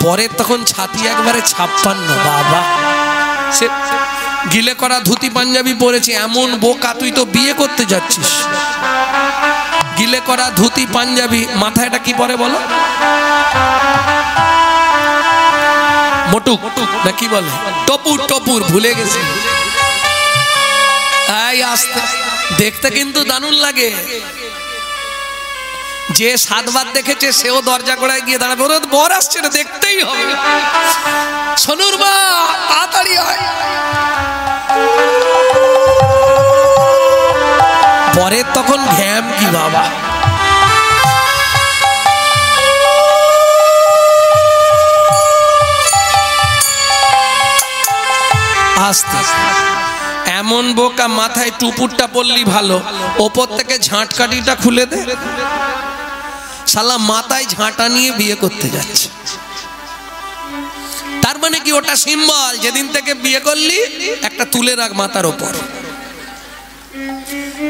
A: বরের তখন ছাতি একবারে 56। বাবা, সে গিলে করা ধুতি পাঞ্জাবি পরেছে, এমন বোকা, তুই তো বিয়ে করতে যাচ্ছিস। গিলে করা ধুতি পাঞ্জাবি, মাথায় এটা কি পরে বলো? মোটুক না কি বলে? টপুর টপুর, ভুলে গেছি। আসতে দেখতে কিন্তু দারুণ লাগে। যে 7 বার দেখেছে সেও দরজা গোড়ায় গিয়ে দাঁড়াবে, ওর বর আসছে না, দেখতেই হবে। সোনুর মা তাড়াতাড়ি আয়। পরে তখন ঘ্যাম কি বাবা। আস্তে এমন বোকা, মাথায় টুপুরটা পড়লি ভালো, ওপর থেকে ঝাঁটকাঠিটা খুলে দে। শালা মাথায় ঝাঁটা নিয়ে বিয়ে করতে যাচ্ছে। তার মানে কি, ওটা সিম্বল, যেদিন থেকে বিয়ে করলি একটা তুলে রাখ মাথার ওপর,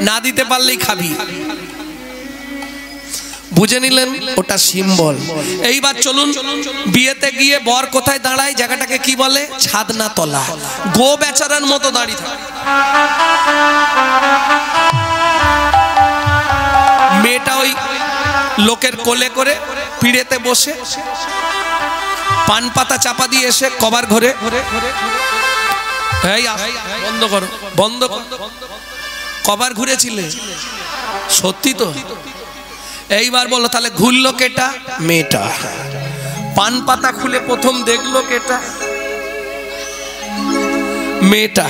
A: না দিতে পারলেই খাবি। বুঝে নিলেন, ওটা সিম্বল। এইবার চলুন বিয়েতে গিয়ে বর কোথায় দাঁড়ায়, জায়গাটাকে কি বলে? ছাদনা তলা। গো বেচারার মতো দাঁড়িয়ে থাকে। মেয়েটা ওই লোকের কোলে করে পিড়েতে বসে পান পাতা চাপা দিয়ে এসে কবার ঘরে, বন্ধ করো বন্ধ করো, কবার ঘুরেছিলে? সত্যি তো? এইবার বলো তাহলে ঘুরলো কেটা? মেয়েটা। পান পাতা খুলে প্রথম দেখলো কেটা? মেয়েটা।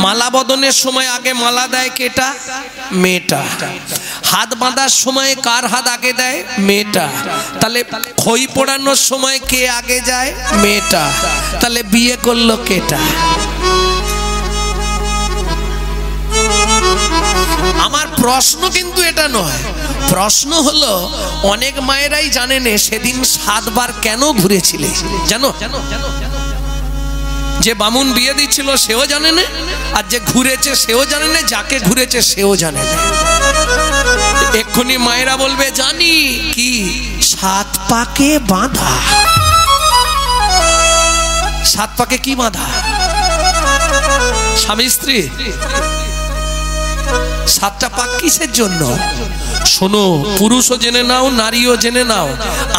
A: মালা বদনের সময় আগে মালা দেয় কেটা? মেয়েটা। হাত বাঁধার সময় কার হাত আগে দেয়? মেয়েটা। তাহলে খই পোড়ানোর সময় কে আগে যায়? মেয়েটা। তাহলে বিয়ে করলো কেটা? আমার প্রশ্ন কিন্তু এটা নয়, প্রশ্ন হলো অনেক মায়েরাই জানেন সেদিন 7 বার কেন ঘুরেছিলে। জানো? যে বামুন বিয়ে দিচ্ছিল সেও জানে না, আর যে ঘুরেছে সেও জানে না, যাকে ঘুরেছে সেও জানে না। এক্ষুনি মায়েরা বলবে জানি কি, 7 পাকে বাঁধা। 7 পাকে কি বাঁধা? স্বামী স্ত্রী। 7টা পাক কিসের জন্য? শোনো, পুরুষও জেনে নাও, নারীও জেনে নাও।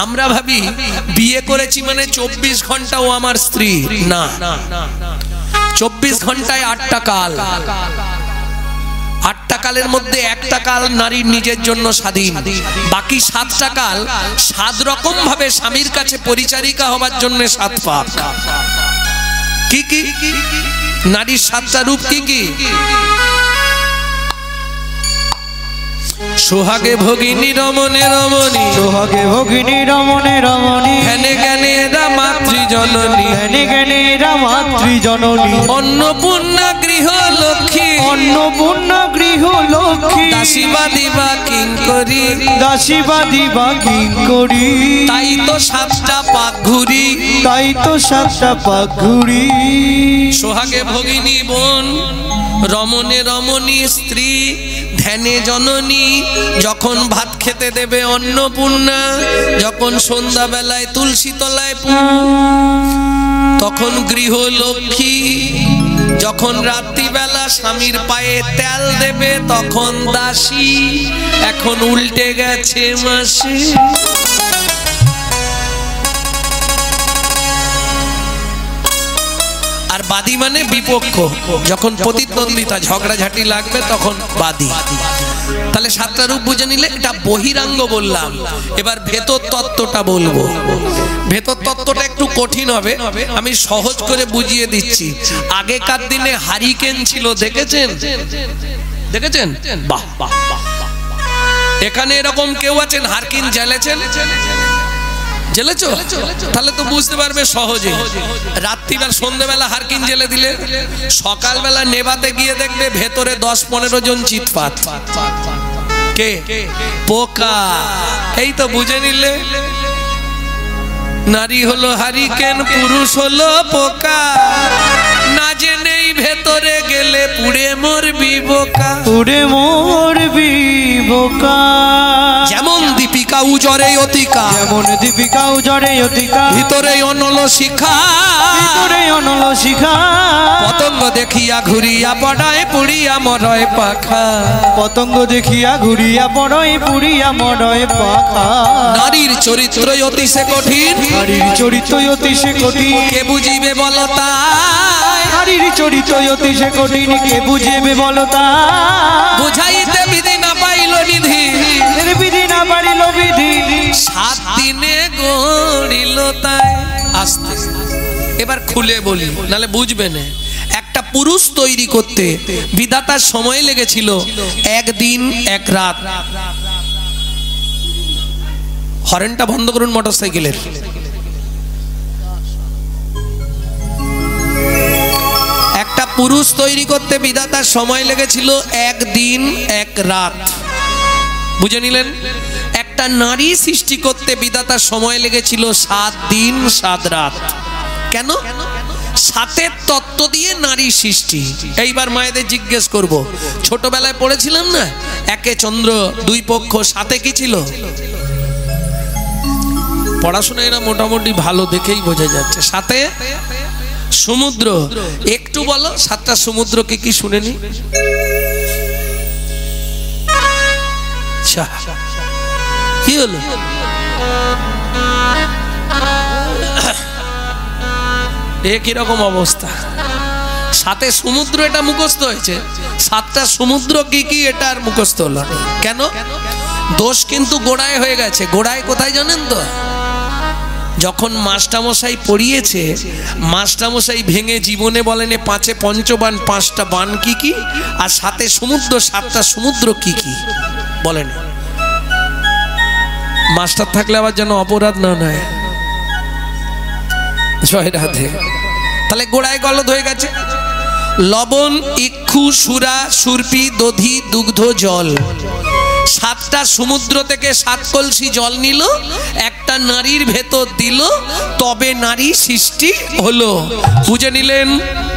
A: আমরা ভাবি বিয়ে করেছি মানে 24 ঘন্টাও আমার স্ত্রী। না, 24 ঘন্টায় 8টা কাল। 8টা কালের মধ্যে 1টা কাল নারীর নিজের জন্য স্বাধীন, বাকি 7টা কাল 7 রকম ভাবে স্বামীর কাছে পরিচারিকা হবার জন্য 7 পাক। কি কি নারীর 7টা রূপ কি কি? সোহাগে ভগিনী রমণে রমণী,
B: সোহাগে ভগিনী রমণে রমণী,
A: ধ্যানে জ্ঞানে এরা মাতৃজননী,
B: ধ্যানে জ্ঞানে এরা মাতৃজননী,
A: অন্নপূর্ণা গৃহ লক্ষ্মী,
B: অন্নপূর্ণা গৃহ লক্ষ্মী,
A: দাসীবা দিবা কিঙ্করী,
B: দাসীবা দিবা কিঙ্করী।
A: তাই তো 7টা পাক ঘুরি,
B: তাই তো 7টা পাক ঘুরি।
A: সোহাগে ভগিনী বোন, রমণে রমণী স্ত্রী, ধ্যানে জননী, যখন ভাত খেতে দেবে অন্নপূর্ণা, যখন সন্ধ্যাবেলায় তুলসী তলায় তখন গৃহলক্ষ্মী, যখন রাত্রিবেলা স্বামীর পায়ে তেল দেবে তখন দাসী। এখন উল্টে গেছে মাসি। আর বাদী মানে বিপক্ষ, যখন প্রতিদ্বন্দ্বিতা ঝগড়াঝাটি লাগবে তখন বাদী। তাহলে 7টা রূপ বুঝে নিলে, এটা বহিরাঙ্গ বললাম। এবার ভেতর তত্ত্বটা বলবো। ভেতর তত্ত্বটা একটু কঠিন হবে, আমি সহজ করে বুঝিয়ে দিচ্ছি। আগেকার দিনে হারিকেন ছিল, দেখেছেন? দেখেছেন? বাহ বাহ। এখানে এরকম কেউ আছেন হারিকেন জ্বালেছেন? জ্বেলেছো? তাহলে তো বুঝতে পারবে সহজে। রাত্রিবেলা সন্ধ্যেবেলা হারকিন জ্বেলে দিলে সকালবেলা নেভাতে গিয়ে দেখবে ভেতরে 10-15 জন চিৎপাত। কে? পোকা। এই তো বুঝে নিলে, নারী হলো হারিকেন, পুরুষ হলো পোকা। না জেনেই ভেতরে গেলে পুড়ে মরবি বোকা,
B: পুড়ে মরবি বোকা।
A: যেমন দীপিকা উজরে অতিকা,
B: যেমন দীপিকা উজরে অতিকা,
A: ভিতরে অনল শিখা,
B: ভিতরে অনল শিখা।
A: পতঙ্গ দেখিয়া ঘুরিয়া পড়ায় পুড়িয়া মরয় পাখা,
B: পতঙ্গ দেখিয়া ঘুরিয়া পড়য় পুড়িয়া মরয় পাখা।
A: নারীর চরিত্র অতি সে কঠিন,
B: নারীর চরিত্র অতি সে কঠিন,
A: কে বুঝিবে বল তাই।
B: নারীর চরিত্র অতি সে কঠিন, কে বুঝিবে বল তাই।
A: বুঝাইতে বিধি না পাইল নিধি,
B: বিধি না পারিল বিধি,
A: 7 দিনে গড়িল তাই। আস্তে এবার খুলে বলি, নালে বুঝবে না। একটা পুরুষ তৈরি করতে বিধাতার সময় লেগেছিল 1 দিন 1 রাত। হরেনটা বন্ধ করুন মোটরসাইকেলের। একটা পুরুষ তৈরি করতে বিধাতার সময় লেগেছিল 1 দিন 1 রাত। বুঝে নিলেন? একটা নারী সৃষ্টি করতে বিধাতার সময় লেগেছিল 7 দিন 7 রাত। কেন? সাতের তত্ত্ব দিয়ে নারী সৃষ্টি। এইবার মায়েদের জিজ্ঞেস করব, ছোটবেলায় পড়েছিলাম না, একে চন্দ্র দুই পক্ষ, সাথে কি ছিল? পড়াশোনা এরা মোটামুটি ভালো দেখেই বোঝা যাচ্ছে। সাথে সমুদ্র। একটু বলো সাতটা সমুদ্র কি কি শুনেনি? কি হলো? কিরকম অবস্থা? সাথে সমুদ্র এটা মুখস্থ হয়েছে, সাতটা সমুদ্র কি কি এটা আর মুখস্থ হলো না। কেন? দোষ কিন্তু গোড়ায় হয়ে গেছে। গোড়ায় কোথায় জানেন তো? যখন মাস্টারমশাই পড়িয়েছে, মাস্টারমশাই ভেঙে জীবনে বলেন পাঁচে পঞ্চবান, পাঁচটা বান কি কি, আর সাথে সমুদ্র, সাতটা সমুদ্র কি কি বলেন। মাস্টার থাকলে আবার যেন অপরাধ না নয়। জয় রাধে। তাহলে গোড়ায় গলদ হয়ে গেছে। লবণ, ইক্ষু, সুরা, সুরপি, দধি, দুগ্ধ, জল, সাতটা সমুদ্র থেকে 7 কলসি জল নিল, একটা নারীর ভেতর দিল, তবে নারী সৃষ্টি হলো। বুঝে নিলেন?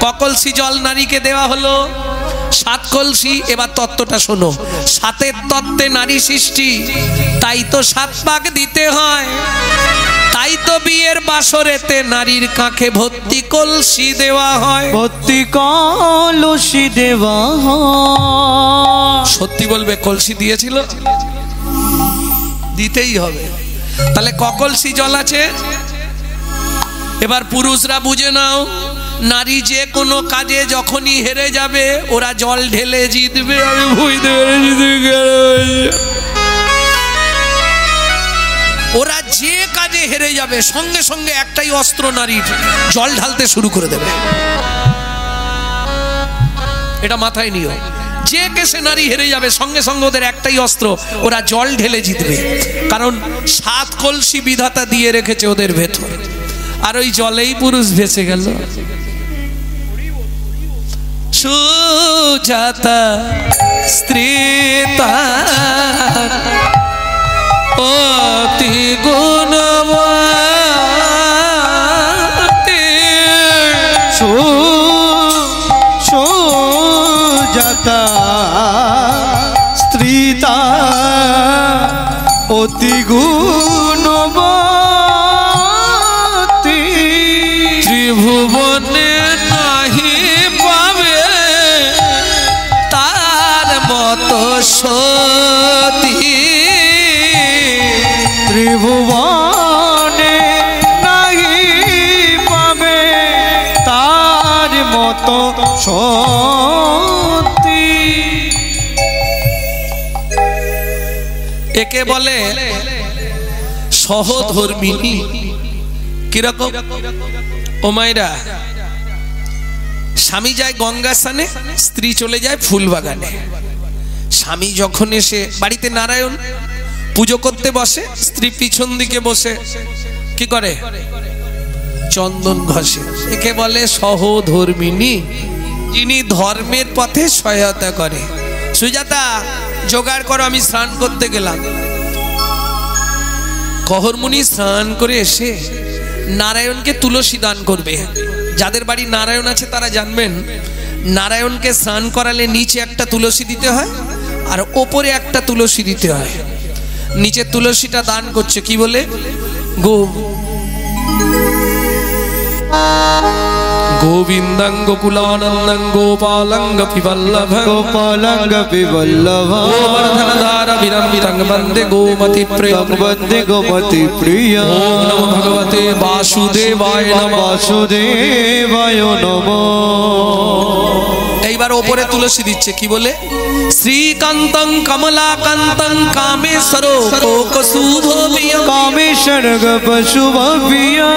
A: ক কলসি জল নারীকে দেওয়া হলো? 7 কলসি। এবার তত্ত্বটা শোনো। সাতের তত্ত্বে নারী সৃষ্টি, তাই তো 7 পাক দিতে হয়, তাই তো বিয়ের বাসরেতে নারীর কাঁখে ভর্তি কলসি দেওয়া হয়।
B: ভর্তি কলসি দেওয়া হয়।
A: সত্যি বলবে কলসি দিয়েছিল? দিতেই হবে। তাহলে ক কলসি জল আছে? এবার পুরুষরা বুঝে নাও, নারী যে কোনো কাজে যখনই হেরে যাবে ওরা জল ঢেলে জিতবে। আমি বুঝতে পেরেছি। ওরা যে কাজে হেরে যাবে সঙ্গে সঙ্গে একটাই অস্ত্র নারীর, জল ঢালতে শুরু করে দেবে। এটা মাথায় নিও। যে কেসে নারী হেরে যাবে সঙ্গে সঙ্গে ওদের একটাই অস্ত্র, ওরা জল ঢেলে জিতবে। কারণ 7 কলসি বিধাতা দিয়ে রেখেছে ওদের ভেতর, আর ওই জলেই পুরুষ ভেসে গেল। সুজাতা স্ত্রী তার অতি গুণবতী।
B: সুজাতা স্ত্রী তার অতি গুণবতী।
A: ত্রিভুবনে নাহি পাবে তার মতো সতী।
B: ত্রিভুবনে নাহি পাবে তার মতো সতী।
A: একে বলে সহধর্মিনী। কিরকম? ও মায়েরা, স্বামী যায় গঙ্গা স্নানে, স্ত্রী চলে যায় ফুল বাগানে। স্বামী যখন এসে বাড়িতে নারায়ণ পুজো করতে বসে, স্ত্রী পিছন দিকে বসে কি করে? চন্দন ঘষে। একে বলে সহধর্মিনী, যিনি ধর্মের পথে সহায়তা করে। সুজাতা জোগাড় করো, আমি স্নান করতে গেলাম। কহরমুনি স্নান করে এসে নারায়ণকে তুলসী দান করবে। যাদের বাড়ি নারায়ণ আছে তারা জানবেন, নারায়ণকে স্নান করালে নিচে একটা তুলসী দিতে হয় আর ওপরে একটা তুলসী দিতে হয়। নিচে তুলসীটা দান করছে কি বলে? গোবিন্দং গোকুলানন্দং গোপালং গোপীবল্লভং
B: গোপালং গোপীবল্লভং
A: গোবর্ধনধার বিরম্বিতং বন্দে গোমতি প্রিয়ং
B: বন্দে গোমতি প্রিয়ং।
A: ওম নমো ভগবতে বাসুদেবায় নমঃ।
B: বাসুদেবায় নমঃ।
A: এইবার ওপরে তুলসী দিচ্ছে কি বলে? শ্রীকান্তং কমলাকান্তং কামেশ্বরো কোকশুভবিয়ং
B: কামেশ্বর গোপশুভবিয়ং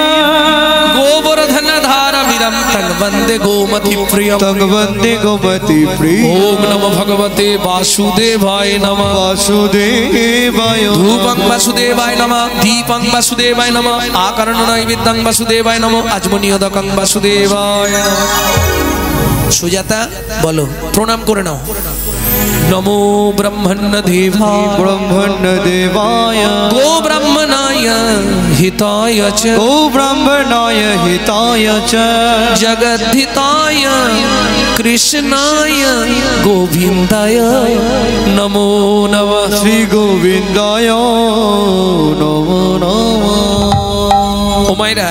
A: গোবর্ধনধার বিরম্বিতং বন্দে গোমতি প্রিয়ং
B: তং বন্দে গোমতি প্রিয়ং।
A: ওম নমো ভগবতে বাসুদেবায় নমঃ।
B: বাসুদেবায়
A: ধূপং বাসুদেবায় নমঃ, দীপং বাসুদেবায় নমঃ, আকারণ নৈবেদ্যং বাসুদেবায় নমঃ, আজমনীয়দকং বাসুদেবায় নমঃ। সুজাতা বলো, প্রণাম করে নাও। नमो
B: ब्रह्मण्यदेवाय
A: गो ब्राह्मणाय हिताय च
B: गो ब्राह्मणाय हिताय च
A: जगद्धिताय कृष्णाय गोविन्दाय नमो नमः
B: श्री गोविन्दाय नमो नमः।
A: ও মায়েরা,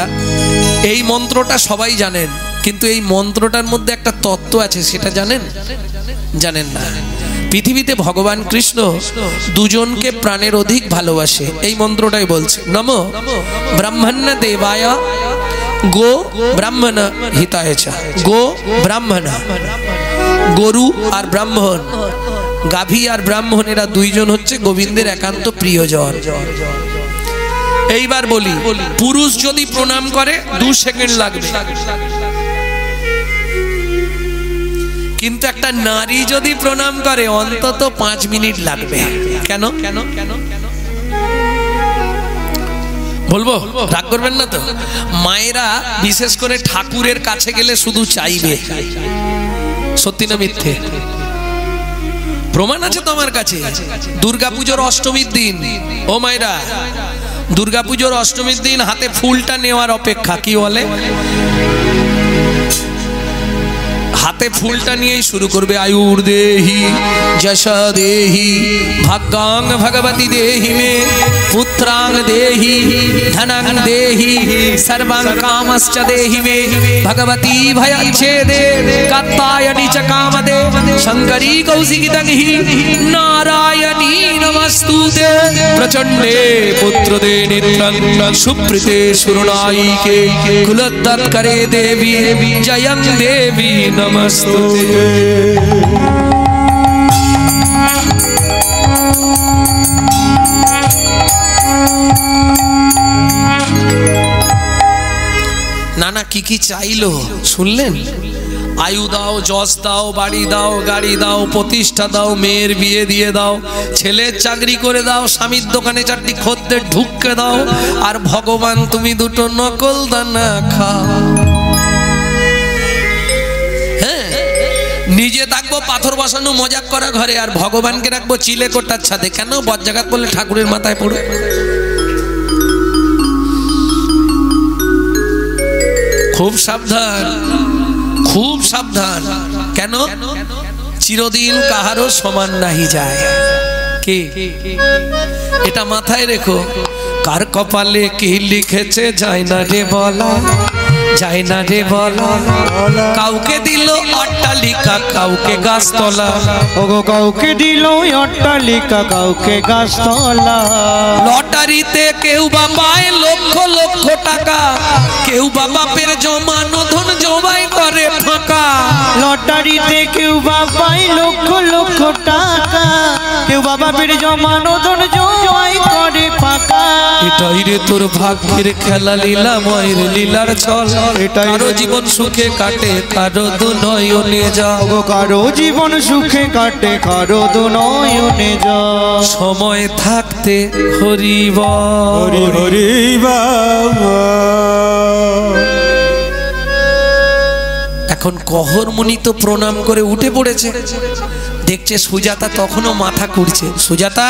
A: এই মন্ত্রটা সবাই জানেন, কিন্তু এই মন্ত্রটার মধ্যে একটা তত্ত্ব আছে, সেটা জানেন? জানেন না। পৃথিবীতে ভগবান কৃষ্ণ দুজনকে প্রাণের অধিক ভালোবাসে, এই মন্ত্রটাই বলছে। নমো ব্রাহ্মণ্য দেবায় গো ব্রাহ্মণ হিতায় চ। গো ব্রাহ্মণ, গরু আর ব্রাহ্মণ, গাভী আর ব্রাহ্মণ, এরা দুইজন হচ্ছে গোবিন্দের একান্ত প্রিয়জন। এইবার বলি, পুরুষ যদি প্রণাম করে 2 সেকেন্ড লাগবে, কিন্তু একটা নারী যদি প্রণাম করে অন্তত 5 মিনিট লাগবে। কেন? বলবো, রাগ করবেন না তো? মায়েরা বিশেষ করে ঠাকুরের কাছে গেলে শুধু চাইবে, সত্যি না মিথ্যে? প্রমাণ আছে তো আমার কাছে। দুর্গাপুজোর অষ্টমীর দিন, ও মায়েরা, দুর্গাপুজোর অষ্টমীর দিন হাতে ফুলটা নেওয়ার অপেক্ষা, কি বলে, হাতে ফুলটা নিয়েই শুরু করবে। আয়ুর দেহি যশ দেহি ভাগ্যাং ভগবতী দেহি মে পুত্রাং দেহি ধনং দেহি সর্বং কামশ্চ দেহি মে ভগবতী ভয়চ্ছেদে কাত্যায়নী চ কামদে শঙ্করী কৌশিকিতংহি নারায়ণী নমস্তুতে প্রচণ্ডে পুত্রদে নিত্যং সুপ্রীতে সুরনায়িকে কুলোদ্দৎকরে দেবী জয়ং দেবী নমস্তুতে। নানা কি চাইলো শুনলেন? আয়ু দাও, যশ দাও, বাড়ি দাও, গাড়ি দাও, প্রতিষ্ঠা দাও, মেয়ের বিয়ে দিয়ে দাও, ছেলের চাকরি করে দাও, স্বামীর দোকানে 4টি খদ্দের ঢুককে দাও, আর ভগবান তুমি 2টো নকল দানা খাও। হ্যাঁ, নিজে থাকবো পাথর বসানো মজাক করা ঘরে, আর ভগবানকে রাখবো চিলে কোটার ছাদে। কেন? বজ্জাগাত বললে ঠাকুরের মাথায় পড়ে। খুব সাবধান, খুব সাবধান। কেন? চিরদিন কাহারও সমান নাহি যায়। কে? এটা মাথায় রেখো। কার কপালে কি লিখেছে যায় না রে বলা, যায় না রে বলা। কাউকে দিল অট্টালিকা, কাউকে গাছতলা,
B: ওগো কাউকে দিল অট্টালিকা, কাউকে গাছতলা।
A: লটারিতে কেউ বা পায় লক্ষ লক্ষ টাকা, কেউ বা বাপের জমানো ধন জমাই করে ফাঁকা।
B: লটারিতে কেউ বা পায় লক্ষ লক্ষ টাকা, কেউ বা বাপের জমানো ধন জমাই করে ফাঁকা।
A: এটাই রে তোর ভাগ্যের খেলা, লীলা ময়ের লীলার ছল। কারো জীবন সুখে কাটে, কারো দুনয়নে যাও।
B: কারো জীবন সুখে কাটে, কারো দুনয়নে যাও।
A: সময় থাকতে হরি বল,
C: হরি হরি বাবা।
A: এখন কহর মুনি তো প্রণাম করে উঠে পড়েছে, দেখছে সুজাতা তখনও মাথা কুড়ছে। সুজাতা,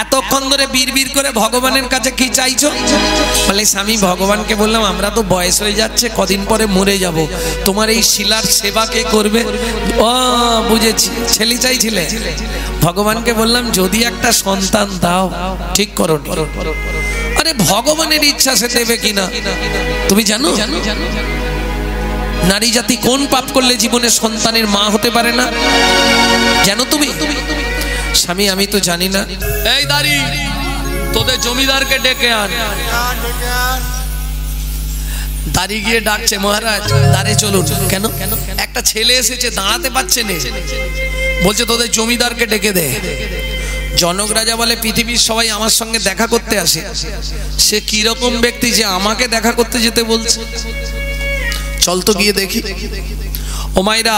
A: এতক্ষণ ধরে বিড়বিড় করে ভগবানের কাছে কি চাইছো? বলে, স্বামী ভগবানকে বললাম আমরা তো বয়স হয়ে যাচ্ছে, কদিন পরে মরে যাব, তোমার এই শিলার সেবা কে করবে? ও বুঝেছি, ছেলে চাইছিলে। ভগবানকে বললাম যদি একটা সন্তান দাও। ঠিক করো। আরে ভগবানের ইচ্ছা সে দেবে কিনা তুমি জানো? নারী জাতি কোন পাপ করলে জীবনে সন্তানের মা হতে পারে না জানো তুমি? স্বামী আমি তো জানি না। এই দাঁড়ি, তোদের জমিদারকে ডেকে আন। দাঁড়িয়ে গিয়ে ডাকছে, মহারাজ দাঁড়ে চলুন। কেন? একটা ছেলে এসেছে, দাঁড়াতে পারছে না, বলছে তোদের জমিদারকে ডেকে দে। জনক রাজা বলে, পৃথিবীর সবাই আমার সঙ্গে দেখা করতে আসে, সে কিরকম ব্যক্তি যে আমাকে দেখা করতে যেতে বলছে? চল তো গিয়ে দেখি। ও মাইরা,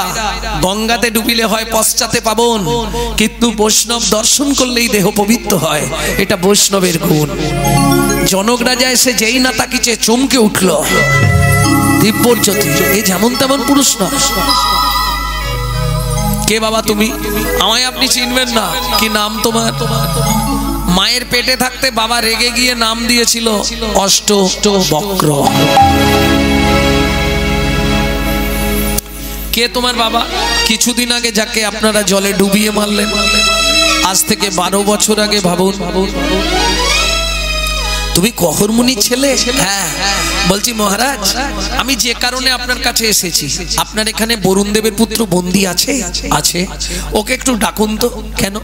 A: গঙ্গাতে ডুবিলে হয় পশ্চাতে পাবন, কিন্তু বৈষ্ণব দর্শন করলেই দেহ পবিত্র হয়। এটা বৈষ্ণবের গুণ। জনক রাজা এসে যেই না তাকিছে চমকে উঠল। দিব্যজ্যোতি, এই যেমন তেমন পুরুষ না। কে বাবা তুমি? আমায় আপনি চিনবেন না। কি নাম তোমার? মায়ের পেটে থাকতে বাবা রেগে গিয়ে নাম দিয়েছিল অষ্টবক্র। কে তোমার বাবা? কিছুদিন আগে যাকে আপনারা জলে ডুবিয়ে মারলেন, আজ থেকে 12 বছর আগে। ভাবুন, তুমি কহরমুনির ছেলে? হ্যাঁ। বলছি মহারাজ, আমি যে কারণে আপনার কাছে এসেছি, আপনার এখানে বরুণ দেবের পুত্র বন্দী আছে? আছে। ওকে একটু ডাকুন তো। কেন?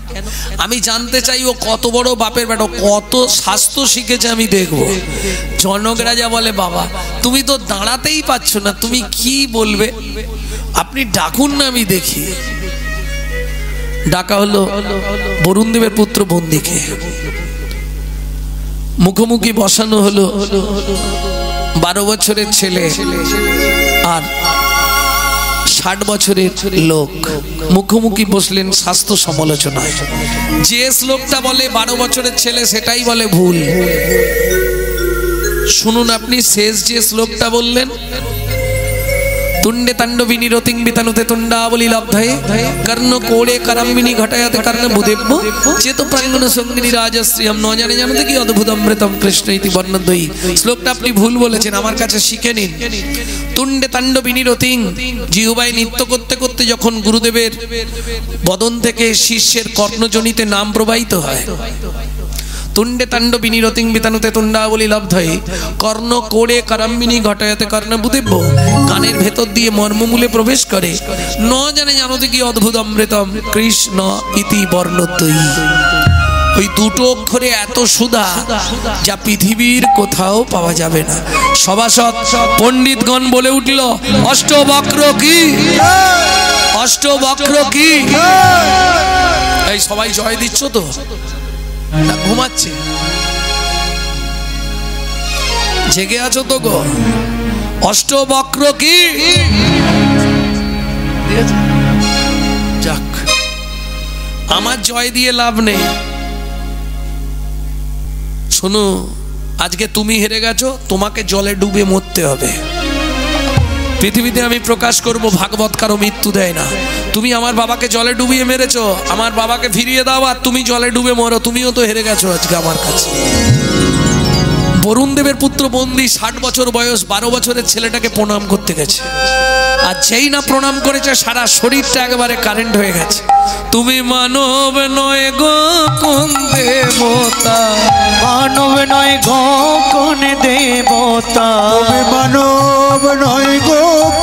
A: আমি জানতে চাই ও কত বড় বাপের বেটা, কত শাস্ত্র শিখেছে আমি দেখব। জনক রাজা বলে, বাবা তুমি তো দাঁড়াতেই পাচ্ছ না, তুমি কি বলবে? আপনি ডাকুন না, আমি দেখি। ডাকা হলো বরুণ দেবের পুত্র বন্দীকে, মুখোমুখি বসানো হলো 12 বছরের ছেলে আর 60 বছরের লোক। মুখোমুখি বসলেন শাস্ত্র সমালোচনায়। যে শ্লোকটা বলে 12 বছরের ছেলে, সেটাই বলে ভুল। শুনুন আপনি শেষ যে শ্লোকটা বললেন, তুণ্ডে তাণ্ডবিনী রতিং বিতানুতে তুণ্ডাবলী লব্ধয়ে কর্ণ কোড়ে করম্বিনী ঘটায়াতে কর্ণ ভূদেব্য চেত প্রাঙ্গণ সঙ্গিনী রাজশ্রীয়ম ন জানে জানতে কি অদ্ভুত অমৃতম কৃষ্ণ ইতি বর্ণদ্বয়ী। শ্লোকটা আপনি ভুল বলেছেন, আমার কাছে শিখে নিন। তুণ্ডে তাণ্ডবিনী রতিং, জিহ্বায় নৃত্য করতে করতে যখন গুরুদেবের বদন থেকে শিষ্যের কর্ণজনিতে নাম প্রবাহিত হয়, তুণ্ডে তাণ্ডবিনী রতিং বিতানুতে তুণ্ডাবলী লব্ধয়ে কর্ণ কোড়ে করম্বিনী ঘটায়াতে কর্ণ ভূদেব্য, কানের ভেতর দিয়ে মর্মমূলে প্রবেশ করে। ন জানে জানতে কি অদ্ভুত অমৃতম কৃষ্ণ ইতি বর্ণদ্বয়ী। ওই দুটো অক্ষরে এত সুধা যা পৃথিবীর কোথাও পাওয়া যাবে না। সভাসদ পণ্ডিতগণ বলে উঠল, অষ্টবক্র কি? অষ্টবক্র কি? এই সবাই জয় দিচ্ছ তো? ঘুমাচ্ছে? জেগে আছো তো গো? অষ্টবক্র কি? যাক, আমার জয় দিয়ে লাভ নেই। শোনো, আজকে তুমি হেরে গেছো, তোমাকে জলে ডুবে মরতে হবে। পৃথিবীতে আমি প্রকাশ করব, ভাগবত কারো মৃত্যু দেয় না। তুমি আমার বাবাকে জলে ডুবিয়ে মেরেছো, আমার বাবাকে ফিরিয়ে দাও আর তুমি জলে ডুবে মরো। তুমিও তো হেরে গেছো আজকে আমার কাছে। বরুণ দেবের পুত্র বন্দী, 60 বছর বয়স, 12 বছরের ছেলেটাকে প্রণাম করতে গেছে। আর যেই না প্রণাম করেছে, সারা শরীরটা একেবারে কারেন্ট হয়ে গেছে। তুমি মানব নয় গো কোন দেবতা,
B: মানব নয় গো কোন দেবতা,
C: তুমি মানব নয় গো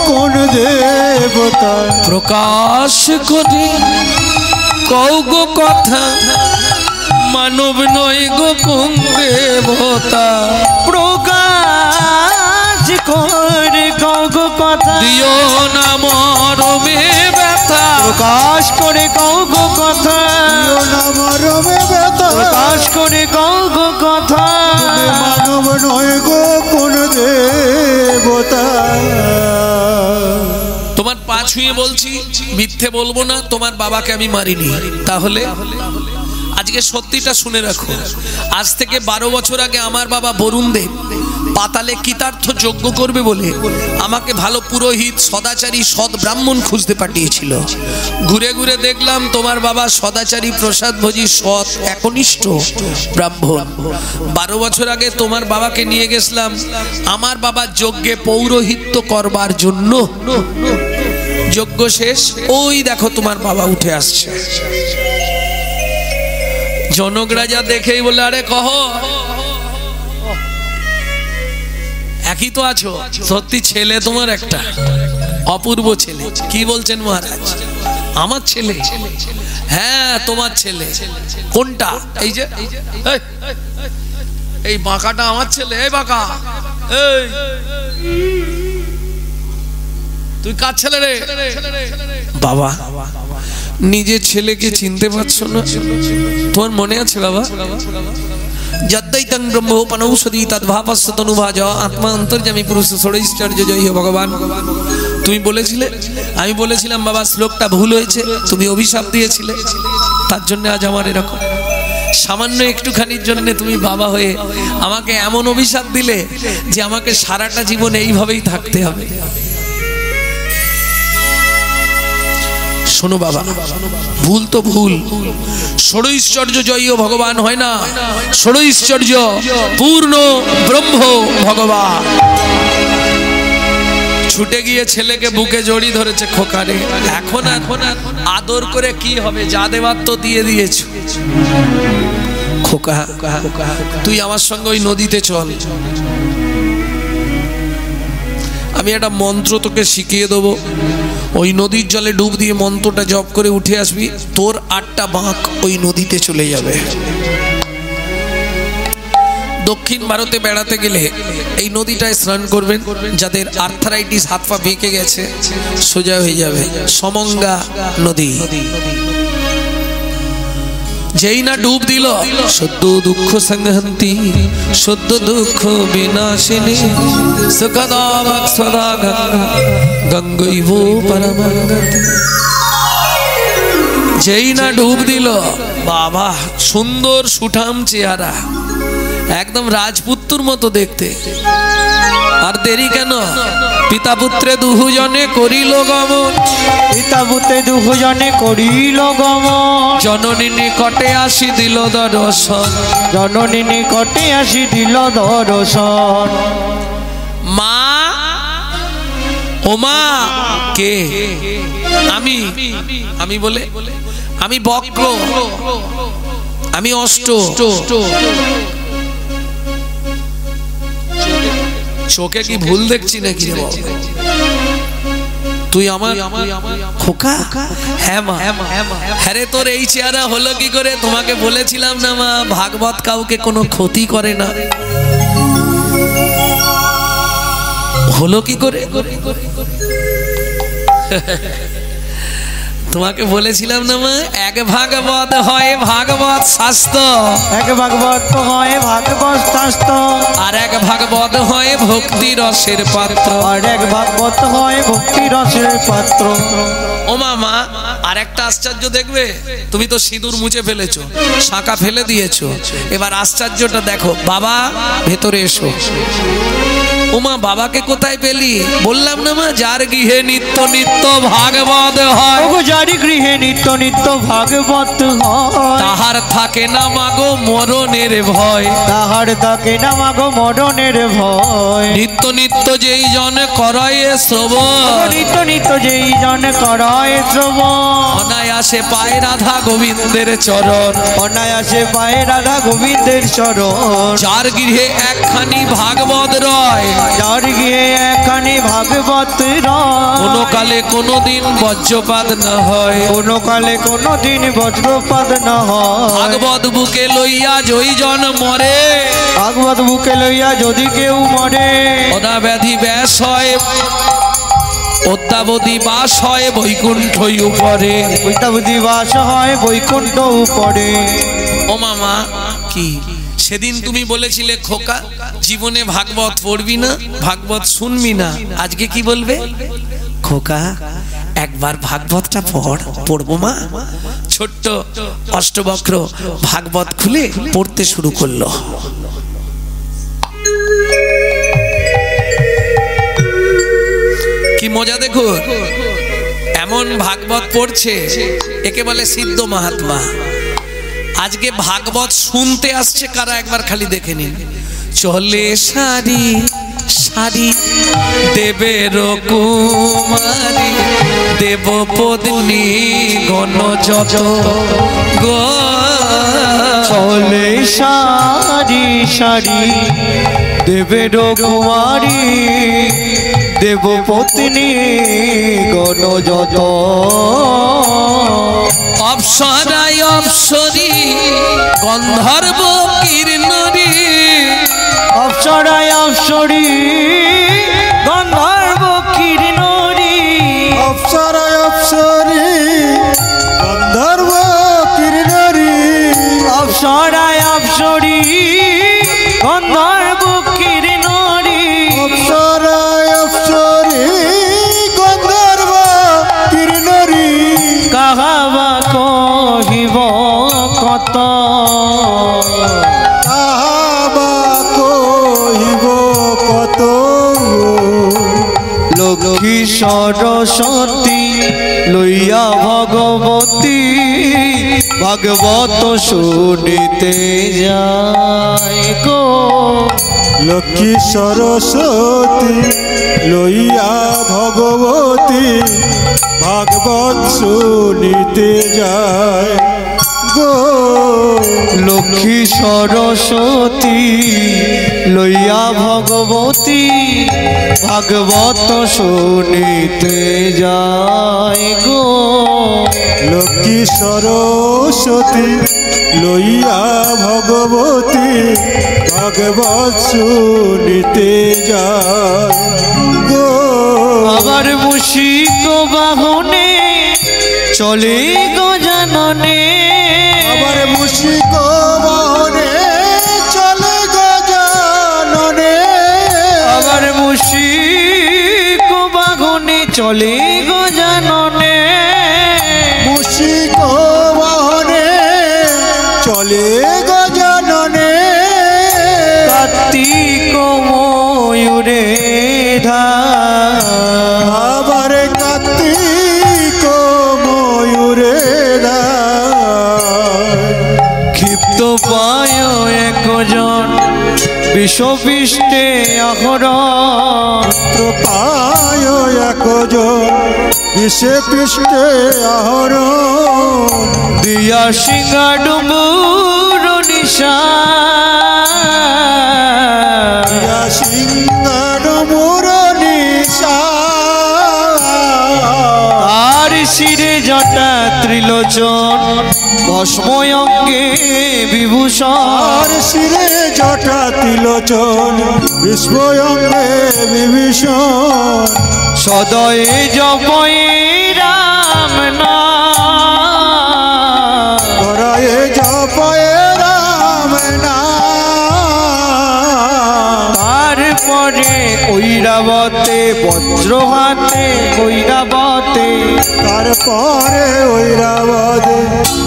C: কোন দেবতা,
A: প্রকাশ করে কও গো কথা, মানব নয় গো কোন দেবতা,
B: প্রকাশ করে কও গো কথা,
A: দিও না মরমে ব্যথা,
B: প্রকাশ করে কও গো কথা,
C: দিও না মরমে ব্যথা,
B: প্রকাশ করে কও গো কথা,
C: তুমি মানব নয় গো কোন দেবতা।
A: তোমার পা ছুঁয়ে বলছি, মিথ্যে বলবো না, তোমার বাবাকে আমি মারিনি। তাহলে আজকে সত্যিটা শুনে রাখো। আজ থেকে 12 বছর আগে আমার বাবা বরুণ দেব পাতালে কৃতার্থ যজ্ঞ করবে বলে আমাকে ভালো পুরোহিত, সদাচারী, সৎ ব্রাহ্মণ খুঁজতে পাঠিয়েছিল। ঘুরে ঘুরে দেখলাম তোমার বাবা সদাচারী, প্রসাদভোজী, সৎ একনিষ্ঠ ব্রাহ্মণ। 12 বছর আগে তোমার বাবাকে নিয়ে গেছিলাম আমার বাবার যজ্ঞে পৌরোহিত্য করবার জন্য। যজ্ঞ শেষ, ওই দেখো তোমার বাবা উঠে আসছে। জনক রাজা দেখেই বলে, আরে কহ, একই তো আছো। সত্যি ছেলে তোমার একটা অপূর্ব ছেলে। কি বলছেন মহারাজ? আমার ছেলে? হ্যাঁ তোমার ছেলে। কোনটা? এই যে এই বাঁকাটা আমার ছেলে। এই বাঁকা, এই তুই কার ছেলে রে? বাবা, নিজের ছেলেকে চিনতে পারছো না? তোমার মনে আছে বাবা? যদ্দৈতং ব্রহ্মোপনৌষধি তদ্ভাবস্য তনুভাজ আত্মা অন্তর্যামী পুরুষ ষড়ৈশ্চর্য জয় হে ভগবান। তুমি বলেছিলে, আমি বলেছিলাম বাবা শ্লোকটা ভুল হয়েছে, তুমি অভিশাপ দিয়েছিলে, তার জন্য আজ আমার এরকম। সামান্য একটুখানির জন্য তুমি বাবা হয়ে আমাকে এমন অভিশাপ দিলে যে আমাকে সারাটা জীবন এইভাবেই থাকতে হবে। শোনো বাবা, ভুল তো ভুল, ষড়ৈশ্বর্য জয় ভগবান হয় না, ষড়ৈশ্বর্য পূর্ণ ব্রহ্ম ভগবান। ছুটে গিয়ে ছেলেকে বুকে জড়ি ধরেছে, খোকারে এখন আদর করে কি হবে, যা দেবার তো দিয়ে দিয়েছো। খোকা তুই আমার সঙ্গে ওই নদীতে চল, আমি একটা মন্ত্র তোকে শিখিয়ে দেবো, ওই নদীর জলে ডুব দিয়ে মন্ত্রটা জপ করে উঠে আসবি, তোর 8টা বাঁক ওই নদীতে চলে যাবে। দক্ষিণ ভারতে বেড়াতে গেলে এই নদীটায় স্নান করবেন, যাদের আর্থারাইটিস, হাত পা বেঁকে গেছে সোজা হয়ে যাবে। সমঙ্গা নদী, যেই না ডুব দিল, সদ্য দুঃখ সংহন্তি সদ্য দুঃখ বিনাশিনী সুখদা সদা গঙ্গা গঙ্গৈব পরমগতি। যেই না ডুব দিল, বাবা সুন্দর সুঠাম চেহারা, একদম রাজপুত্রর মতো দেখতে। আর দেরি কেন, পিতা পুত্রে দুজনে করিল গমন,
B: পিতা পুত্রে দুজনে করিল গমন,
A: জননী নিকটে আসি দিল দর্শন,
B: জননী নিকটে আসি দিল দর্শন।
A: মা ও মা, কে? আমি বলে, আমি বক্র, আমি অষ্ট। চোখে কি ভুল দেখছি নাকি রে বাবা? তুই আমার খোকা? হ্যাঁ মা। হ্যাঁ রে, তোর এই চেহারা হলো কি করে? তোমাকে বলেছিলাম না মা, ভাগবত কাউকে কোনো ক্ষতি করে না। হলো কি করে? তোমাকে বলেছিলাম না মা, এক ভাগবত হয় ভাগবত শাস্ত্র,
B: এক ভাগবত হয় ভাগবত শাস্ত্র,
A: আর এক ভাগবত হয় ভক্তি রসের পাত্র,
B: আর এক ভাগবত হয় ভক্তি রসের পাত্র।
A: ও মামা, আর একটা আশ্চর্য দেখবে, তুমি তো সিঁদুর মুছে ফেলেছো, শাঁখা ফেলে দিয়েছো, এবার আশ্চর্যটা দেখো। বাবা ভেতরে এসো। ও মা, বাবাকে কোথায় পেলি? বললাম না মা, যার গৃহে নিত্য নিত্য ভাগবত হয়,
B: যার গৃহে নিত্য নিত্য ভাগবত হয়,
A: তাহার থাকে না মাগো মরণের ভয়,
B: তাহার থাকে না মাগো মরণের ভয়।
A: নিত্য নিত্য যেই জন করায় শ্রবণ,
B: নিত্য নিত্য যেই জন করায় শ্রবণ,
A: অনায়াসে পায় রাধা গোবিন্দের চরণ,
B: অনায়াসে পায় রাধা গোবিন্দের চরণ।
A: যার গৃহে একখানি ভাগবত রয়,
B: যার গৃহে একখানি ভাগবত রয়,
A: কোনো কালে কোনো দিন বজ্রপাত না হয়,
B: কোনো কালে কোনো দিন বজ্রপাত না হয়।
A: ভাগবত বুকে লইয়া জয়জন মরে,
B: ভাগবত বুকে লইয়া যদি কেউ মরে,
A: অনাব্যাধি ব্যাস হয়, অত্যাবধি বাস হয় বৈকুণ্ঠ উপরে,
B: অত্যাবধি বাস হয় বৈকুণ্ঠ উপরে।
A: ও মামা, কি সেদিন তুমি বলেছিলে খোকা জীবনে ভাগবত পড়বি না, ভাগবত শুনবি না, আজকে কি বলবে? খোকা একবার ভাগবতটা পড়বো মা। ছোট্ট অষ্টবক্র ভাগবত খুলে পড়তে শুরু করলো। কি মজা দেখো, এমন ভাগবত পড়ছে, একে বলে সিদ্ধ মহাত্মা। আজকে ভাগবত শুনতে আসছে কারা একবার খালি দেখে নিন। চলে সারি সারি দেবের কুমারী, দেব পত্নী গণ যত গো,
B: চলে সারি সারি দেবের কুমারী, দেব পত্নী গণ যত,
A: অপ্সরায় অপ্সরী গন্ধর্ব কিরণরী,
B: অপ্সরায় অপ্সরী গন্ধর্ব কিরণরী,
C: অপ্সরায় অপ্সরী গন্ধর্ব কিরণরী,
B: অপ্সরায় অপ্সরী গন্ধর্ব কিরণরী,
C: অপ্সরায় অপ্সরী গন্ধর্ব কিরণরী,
B: কাহাবা কহিব কত,
C: কাহাবা কহিব কত,
B: লক্ষ্মী সরস্বতী লই লইয়া ভগবতী ভাগবত শুনিতে যায় গো।
C: লক্ষ্মী সরস্বতী লইয়া ভগবতী ভাগবত শুনিতে যায় গো।
B: লক্ষ্মী সরস্বতী লইয়া ভগবতী ভাগবত শুনিতে যায় গো।
C: লক্ষ্মী সরস্বতী লইয়া ভগবতী ভাগবত শুনিতে যায় গো।
B: আবার মুশিক বাহনে চলে গজাননে,
C: আবার মুশিক বাহনে চলে গজাননে,
B: আবার মুশিক বাহনে চলে গজাননে,
C: মুশিক বাহনে চলে গজাননে।
B: কার্তিক ময়ূরে
C: আবার কার্তিক ময়ূরে
B: ক্ষিপ্ত পায় একজন বিষপৃষ্ঠে আহরণ,
C: পায় একজন বিষে পৃষ্ঠে আহরণ।
B: দিয়া সিংহা ডুমুর নিশা,
C: সিংহার মুরনিশা।
B: আর শিরে জটা ত্রিলোচন ভস্ম অঙ্গে বিভূষণ,
C: আর শিরে জটা তিলোচন বিশ্বঙ্গে বিভীষণ।
B: সদয়ে জপয়ে রাম নাম,
C: করায়ে জপয়ে রাম নাম।
B: তারপরে ঐরাবতে বজ্র হাতে ঐরাবতে,
C: তারপরে ঐরাবতে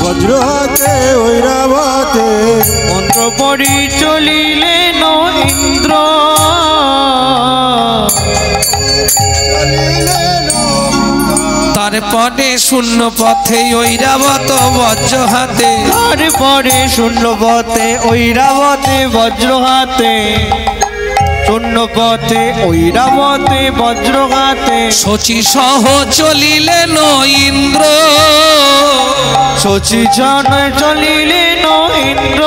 C: বজ্র হাতে ঐরাবতে।
B: মন্ত্র পড়ি চলিলেন ইন্দ্র,
A: তারপরে শূন্য পথে ঐরাবত বজ্র হাতে,
B: তারপরে শূন্য পথে ঐরাবতে বজ্র হাতে, শূন্য পথে ঐরাবতে বজ্র হাতে।
A: শচী সহ চলিলেন ইন্দ্র,
B: শচী জন চলিলেন ইন্দ্র।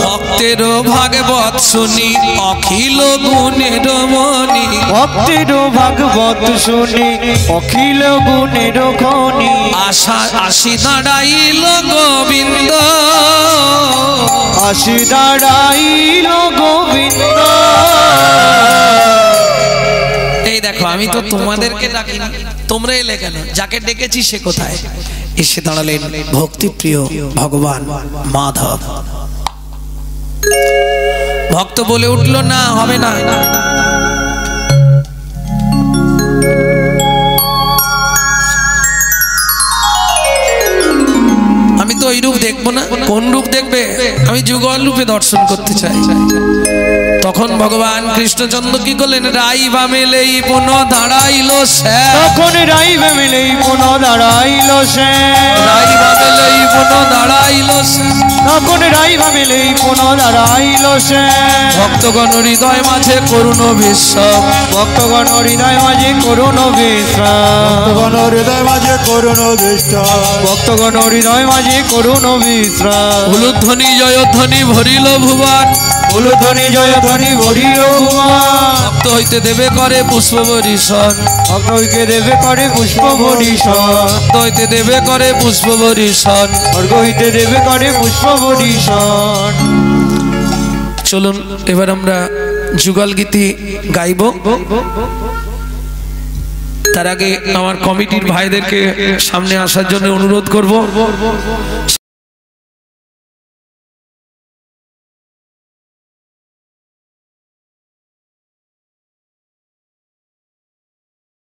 A: ভক্তের ভাগবত শুনি অখিল গুণের মণি,
B: ভক্তের ভাগবত শুনি অখিল গুণের খনি।
A: আসি দাঁড়াইল গোবিন্দ,
B: আসি দাঁড়াইল গোবিন্দ।
A: এই দেখো আমি তো তোমাদেরকে ডাকিনি, তোমরা এলে কেন? যাকে ডেকেছি সে কোথায়? এসে দাঁড়ালেন ভক্তিপ্রিয় ভগবান মাধব। ভক্ত বলে উঠল, না হবে না, আমি তো ওই রূপ দেখবো না। কোন রূপ দেখবে? আমি যুগল রূপে দর্শন করতে চাই। তখন ভগবান কৃষ্ণচন্দ্র কি করলেন? রাই বামেলেই পুনঃ দাঁড়াইল সে,
B: তখন রাই বামেলেই পুনঃ দাঁড়াইল সে,
A: রাই বামেলেই পুনঃ দাঁড়াইল সে,
B: তখন রাই বামেলেই পুনঃ দাঁড়াইল সে।
A: ভক্তগণ হৃদয় মাঝে করুণ বিশ্বাস,
B: ভক্তগণ হৃদয় মাঝে করুণ বিশ্বাস,
C: ভক্তগণ হৃদয় মাঝে করুণ বিশ্বাস,
B: ভক্তগণ হৃদয় মাঝে করুণ বিশ্বাস।
A: উলুধ্বনি জয়ধ্বনি ভরিল ভুবন,
B: উলুধ্বনি জয়ধ্বনি ভরিল ভুবন।
A: ভক্ত হইতে দেবে করে পুষ্প বরিশন,
B: ভক্ত হইতে দেবে করে পুষ্প বরিশন,
A: ভক্ত হইতে দেবে করে পুষ্প বরিশন।
B: স্বর্গ হইতে দেবে করে পুষ্প বরিশন।
A: চলুন এবার আমরা যুগল গীতি গাইব। তার আগে আমার কমিটির ভাইদেরকে সামনে আসার জন্য অনুরোধ করব।